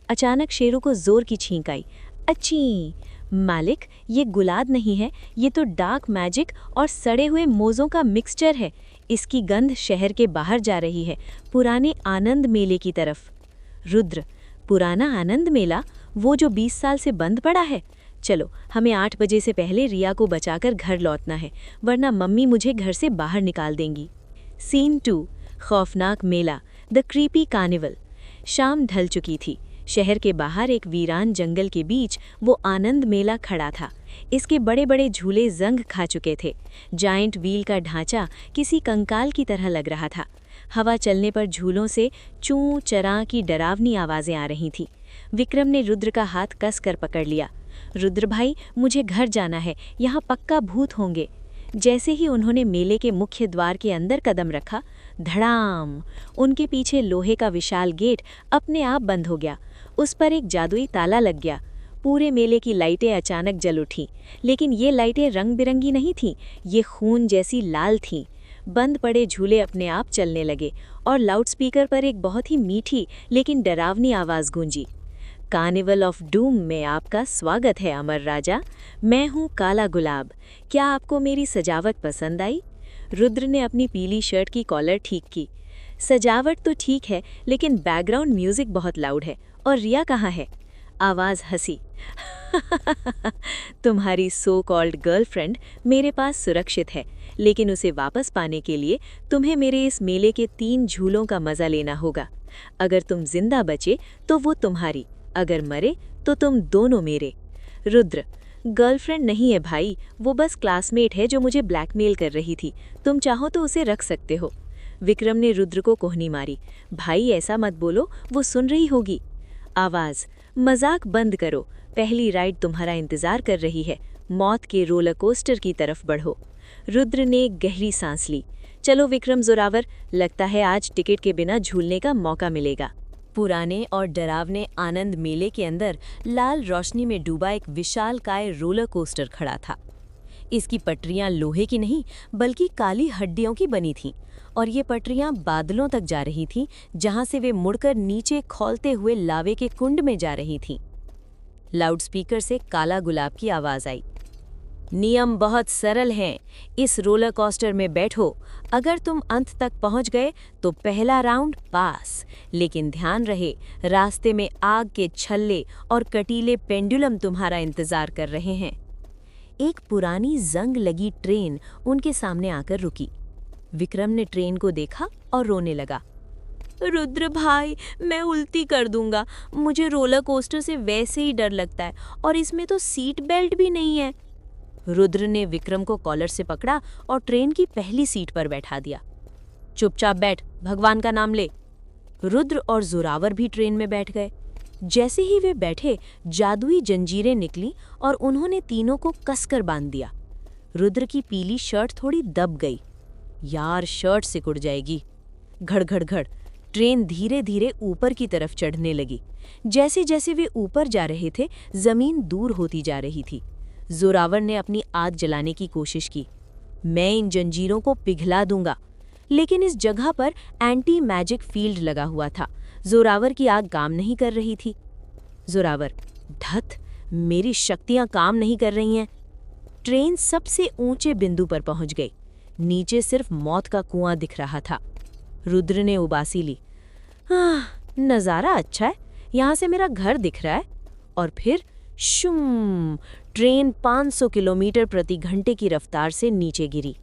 अचानक शेरू को जोर की छींक आई। अच्छी मालिक, ये गुलाब नहीं है, ये तो डार्क मैजिक और सड़े हुए मोज़ों का मिक्सचर है। इसकी गंध शहर के बाहर जा रही है, पुराने आनंद मेले की तरफ। रुद्र, पुराना आनंद मेला? वो जो 20 साल से बंद पड़ा है? चलो, हमें 8 बजे से पहले रिया को बचाकर घर लौटना है, वरना मम्मी मुझे घर से बाहर निकाल देंगी। सीन 2, खौफनाक मेला, द क्रीपी कार्निवल। शाम ढल चुकी थी। शहर के बाहर एक वीरान जंगल के बीच वो आनंद मेला खड़ा था। इसके बड़े बड़े झूले जंग खा चुके थे। जायंट व्हील का ढांचा किसी कंकाल की तरह लग रहा था। हवा चलने पर झूलों से चूं चरां की डरावनी आवाज़ें आ रही थीं। विक्रम ने रुद्र का हाथ कस कर पकड़ लिया। रुद्र भाई, मुझे घर जाना है, यहाँ पक्का भूत होंगे। जैसे ही उन्होंने मेले के मुख्य द्वार के अंदर कदम रखा, धड़ाम, उनके पीछे लोहे का विशाल गेट अपने आप बंद हो गया। उस पर एक जादुई ताला लग गया। पूरे मेले की लाइटें अचानक जल उठीं, लेकिन ये लाइटें रंग बिरंगी नहीं थीं, ये खून जैसी लाल थीं। बंद पड़े झूले अपने आप चलने लगे, और लाउडस्पीकर पर एक बहुत ही मीठी लेकिन डरावनी आवाज़ गूंजी। कार्निवल ऑफ डूम में आपका स्वागत है अमर राजा। मैं हूँ काला गुलाब। क्या आपको मेरी सजावट पसंद आई? रुद्र ने अपनी पीली शर्ट की कॉलर ठीक की। सजावट तो ठीक है, लेकिन बैकग्राउंड म्यूजिक बहुत लाउड है। और रिया कहाँ है? आवाज़ हंसी। तुम्हारी सो कॉल्ड गर्लफ्रेंड मेरे पास सुरक्षित है, लेकिन उसे वापस पाने के लिए तुम्हें मेरे इस मेले के 3 झूलों का मज़ा लेना होगा। अगर तुम जिंदा बचे तो वो तुम्हारी, अगर मरे तो तुम दोनों मेरे। रुद्र, गर्लफ्रेंड नहीं है भाई, वो बस क्लासमेट है जो मुझे ब्लैकमेल कर रही थी। तुम चाहो तो उसे रख सकते हो। विक्रम ने रुद्र को कोहनी मारी। भाई ऐसा मत बोलो, वो सुन रही होगी। आवाज़, मजाक बंद करो, पहली राइड तुम्हारा इंतज़ार कर रही है। मौत के रोलर कोस्टर की तरफ बढ़ो। रुद्र ने एक गहरी सांस ली। चलो विक्रम जोरावर, लगता है आज टिकट के बिना झूलने का मौका मिलेगा। पुराने और डरावने आनंद मेले के अंदर लाल रोशनी में डूबा एक विशालकाय रोलर कोस्टर खड़ा था। इसकी पटरियां लोहे की नहीं बल्कि काली हड्डियों की बनी थीं, और ये पटरियां बादलों तक जा रही थीं, जहां से वे मुड़कर नीचे खौलते हुए लावे के कुंड में जा रही थीं। लाउडस्पीकर से काला गुलाब की आवाज़ आई। नियम बहुत सरल हैं, इस रोलर कोस्टर में बैठो। अगर तुम अंत तक पहुंच गए तो पहला राउंड पास, लेकिन ध्यान रहे रास्ते में आग के छल्ले और कटीले पेंडुलम तुम्हारा इंतजार कर रहे हैं। एक पुरानी जंग लगी ट्रेन उनके सामने आकर रुकी। विक्रम ने ट्रेन को देखा और रोने लगा। रुद्र भाई, मैं उल्टी कर दूंगा। मुझे रोलर कोस्टर से वैसे ही डर लगता है और इसमें तो सीट बेल्ट भी नहीं है। रुद्र ने विक्रम को कॉलर से पकड़ा और ट्रेन की पहली सीट पर बैठा दिया। चुपचाप बैठ, भगवान का नाम ले। रुद्र और जोरावर भी ट्रेन में बैठ गए। जैसे ही वे बैठे, जादुई जंजीरें निकली और उन्होंने तीनों को कसकर बांध दिया। रुद्र की पीली शर्ट थोड़ी दब गई। यार, शर्ट सिकुड़ जाएगी। घड़ घड़ घड़ ट्रेन धीरे धीरे ऊपर की तरफ चढ़ने लगी। जैसे जैसे वे ऊपर जा रहे थे, जमीन दूर होती जा रही थी। जोरावर ने अपनी आग जलाने की कोशिश की। मैं इन जंजीरों को पिघला दूंगा। लेकिन इस जगह पर एंटी मैजिक फील्ड लगा हुआ था। जोरावर की आग काम नहीं कर रही थी। जोरावर, धत, मेरी शक्तियां काम नहीं कर रही हैं। ट्रेन सबसे ऊंचे बिंदु पर पहुंच गई। नीचे सिर्फ मौत का कुआं दिख रहा था। रुद्र ने उबासी ली। नज़ारा अच्छा है, यहाँ से मेरा घर दिख रहा है। और फिर शुम, ट्रेन 500 किलोमीटर प्रति घंटे की रफ्तार से नीचे गिरी।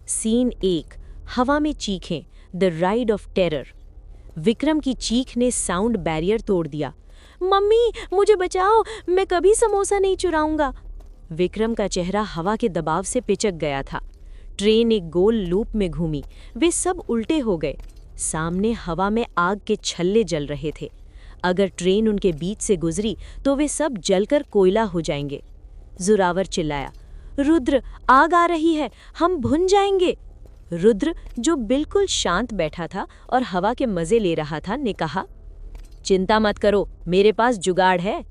सीन 1, हवा में चीखें, the ride of terror. Vikram की चीख ने साउंड बैरियर तोड़ दिया। मम्मी, मुझे बचाओ, मैं कभी समोसा नहीं चुराऊंगा। विक्रम का चेहरा हवा के दबाव से पिचक गया था। ट्रेन एक गोल लूप में घूमी। वे सब उल्टे हो गए। सामने हवा में आग के छल्ले जल रहे थे। अगर ट्रेन उनके बीच से गुजरी तो वे सब जलकर कोयला हो जाएंगे। जोरावर चिल्लाया, रुद्र, आग आ रही है, हम भुन जाएंगे। रुद्र, जो बिल्कुल शांत बैठा था और हवा के मजे ले रहा था, ने कहा, चिंता मत करो, मेरे पास जुगाड़ है।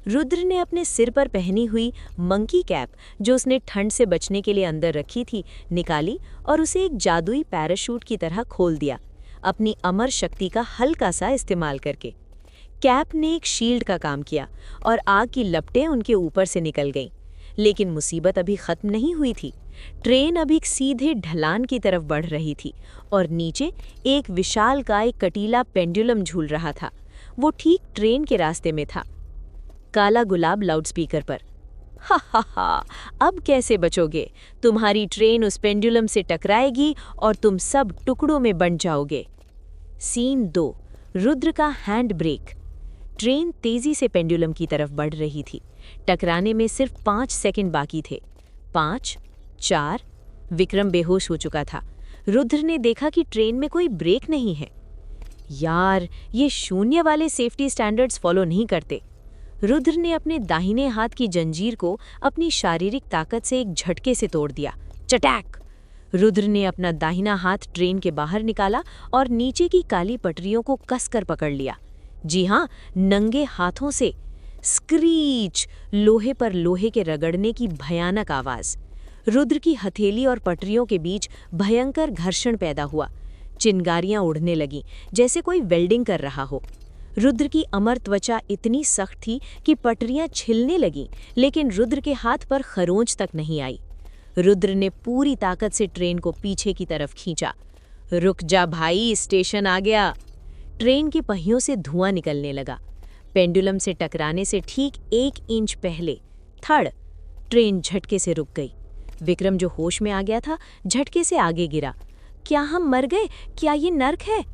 रुद्र ने अपने सिर पर पहनी हुई मंकी कैप, जो उसने ठंड से बचने के लिए अंदर रखी थी, निकाली और उसे एक जादुई पैराशूट की तरह खोल दिया, अपनी अमर शक्ति का हल्का सा इस्तेमाल करके। कैप ने एक शील्ड का काम किया और आग की लपटें उनके ऊपर से निकल गईं। लेकिन मुसीबत अभी खत्म नहीं हुई थी। ट्रेन अभी सीधे ढलान की तरफ बढ़ रही थी और नीचे एक विशालकाय कटीला पेंडुलम झूल रहा था। वो ठीक ट्रेन के रास्ते में था। काला गुलाब लाउडस्पीकर पर, हा, अब कैसे बचोगे? तुम्हारी ट्रेन उस पेंडुलम से टकराएगी और तुम सब टुकड़ों में बंट जाओगे। सीन 2, रुद्र का हैंड ब्रेक। ट्रेन तेजी से पेंडुलम की तरफ बढ़ रही थी। टकराने में सिर्फ 5 सेकंड बाकी थे। 5, 4, विक्रम बेहोश हो चुका था। रुद्र ने देखा कि ट्रेन में कोई ब्रेक नहीं है। यार, ये शून्य वाले सेफ्टी स्टैंडर्ड्स फॉलो नहीं करते। रुद्र ने अपने दाहिने हाथ की जंजीर को अपनी शारीरिक ताकत से एक झटके से तोड़ दिया। चटैक! रुद्र ने अपना दाहिना हाथ ट्रेन के बाहर निकाला और नीचे की काली पटरियों को कसकर पकड़ लिया। जी हाँ, नंगे हाथों से। स्क्रीच! लोहे पर लोहे के रगड़ने की भयानक आवाज। रुद्र की हथेली और पटरियों के बीच भयंकर घर्षण पैदा हुआ। चिंगारियां उड़ने लगीं, जैसे कोई वेल्डिंग कर रहा हो। रुद्र की अमर त्वचा इतनी सख्त थी कि पटरियां छिलने लगीं, लेकिन रुद्र के हाथ पर खरोंच तक नहीं आई। रुद्र ने पूरी ताकत से ट्रेन को पीछे की तरफ खींचा। रुक जा भाई, स्टेशन आ गया। ट्रेन के पहियों से धुआं निकलने लगा। पेंडुलम से टकराने से ठीक 1 इंच पहले, थड़, ट्रेन झटके से रुक गई। विक्रम, जो होश में आ गया था, झटके से आगे गिरा। क्या हम मर गए? क्या ये नर्क है?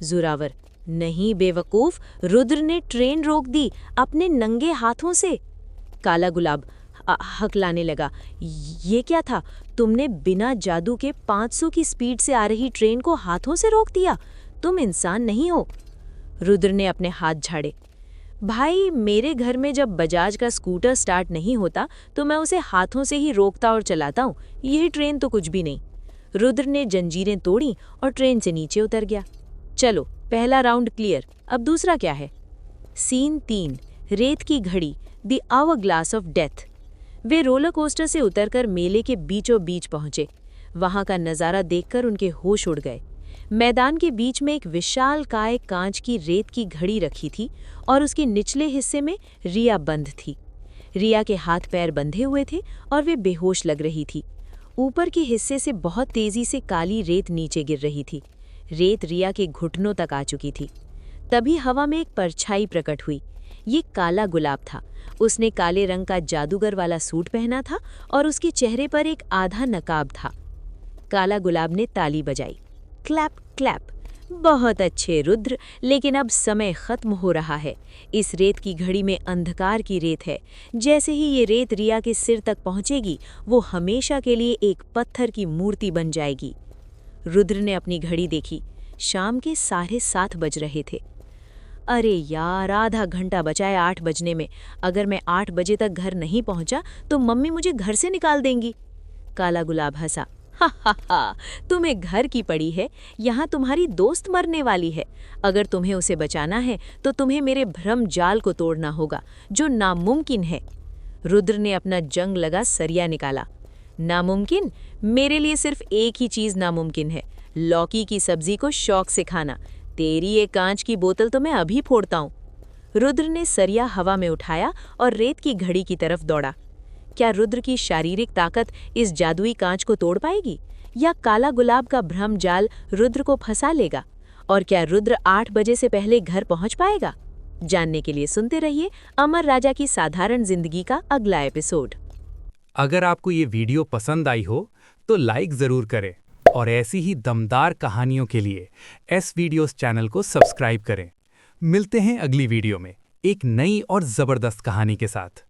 जोरावर, नहीं बेवकूफ, रुद्र ने ट्रेन रोक दी अपने नंगे हाथों से। काला गुलाब हकलाने लगा। ये क्या था? तुमने बिना जादू के 500 की स्पीड से आ रही ट्रेन को हाथों से रोक दिया? तुम इंसान नहीं हो। रुद्र ने अपने हाथ झाड़े। भाई, मेरे घर में जब बजाज का स्कूटर स्टार्ट नहीं होता तो मैं उसे हाथों से ही रोकता और चलाता हूँ। यही ट्रेन तो कुछ भी नहीं। रुद्र ने जंजीरें तोड़ी और ट्रेन से नीचे उतर गया। चलो, पहला राउंड क्लियर, अब दूसरा क्या है? सीन 3, रेत की घड़ी, the hourglass of death. वे रोलर कोस्टर से उतरकर मेले के बीचों बीच पहुंचे। वहां का नज़ारा देखकर उनके होश उड़ गए। मैदान के बीच में एक विशालकाय कांच की रेत की घड़ी रखी थी और उसके निचले हिस्से में रिया बंद थी। रिया के हाथ पैर बंधे हुए थे और वे बेहोश लग रही थी। ऊपर के हिस्से से बहुत तेजी से काली रेत नीचे गिर रही थी। रेत रिया के घुटनों तक आ चुकी थी। तभी हवा में एक परछाई प्रकट हुई। ये काला गुलाब था। उसने काले रंग का जादूगर वाला सूट पहना था और उसके चेहरे पर एक आधा नकाब था। काला गुलाब ने ताली बजाई, क्लैप क्लैप। बहुत अच्छे रुद्र, लेकिन अब समय खत्म हो रहा है। इस रेत की घड़ी में अंधकार की रेत है। जैसे ही ये रेत रिया के सिर तक पहुंचेगी, वो हमेशा के लिए एक पत्थर की मूर्ति बन जाएगी। रुद्र ने अपनी घड़ी देखी। शाम के 7:30 बज रहे थे। अरे यार, आधा घंटा बचा है 8 बजने में। अगर मैं 8 बजे तक घर नहीं पहुंचा तो मम्मी मुझे घर से निकाल देंगी। काला गुलाब हंसा, हा हा हा, तुम्हें घर की पड़ी है। यहाँ तुम्हारी दोस्त मरने वाली है। अगर तुम्हें उसे बचाना है तो तुम्हें मेरे भ्रम जाल को तोड़ना होगा, जो नामुमकिन है। रुद्र ने अपना जंग लगा सरिया निकाला। नामुमकिन? मेरे लिए सिर्फ एक ही चीज नामुमकिन है, लौकी की सब्जी को शौक से खाना। तेरी ये कांच की बोतल तो मैं अभी फोड़ता हूँ। रुद्र ने सरिया हवा में उठाया और रेत की घड़ी की तरफ दौड़ा। क्या रुद्र की शारीरिक ताकत इस जादुई कांच को तोड़ पाएगी, या काला गुलाब का भ्रम जाल रुद्र को फंसा लेगा? और क्या रुद्र 8 बजे से पहले घर पहुंच पाएगा? जानने के लिए सुनते रहिए अमर राजा की साधारण जिंदगी का अगला एपिसोड। अगर आपको ये वीडियो पसंद आई हो तो लाइक ज़रूर करें और ऐसी ही दमदार कहानियों के लिए एस वीडियोस चैनल को सब्सक्राइब करें। मिलते हैं अगली वीडियो में एक नई और ज़बरदस्त कहानी के साथ।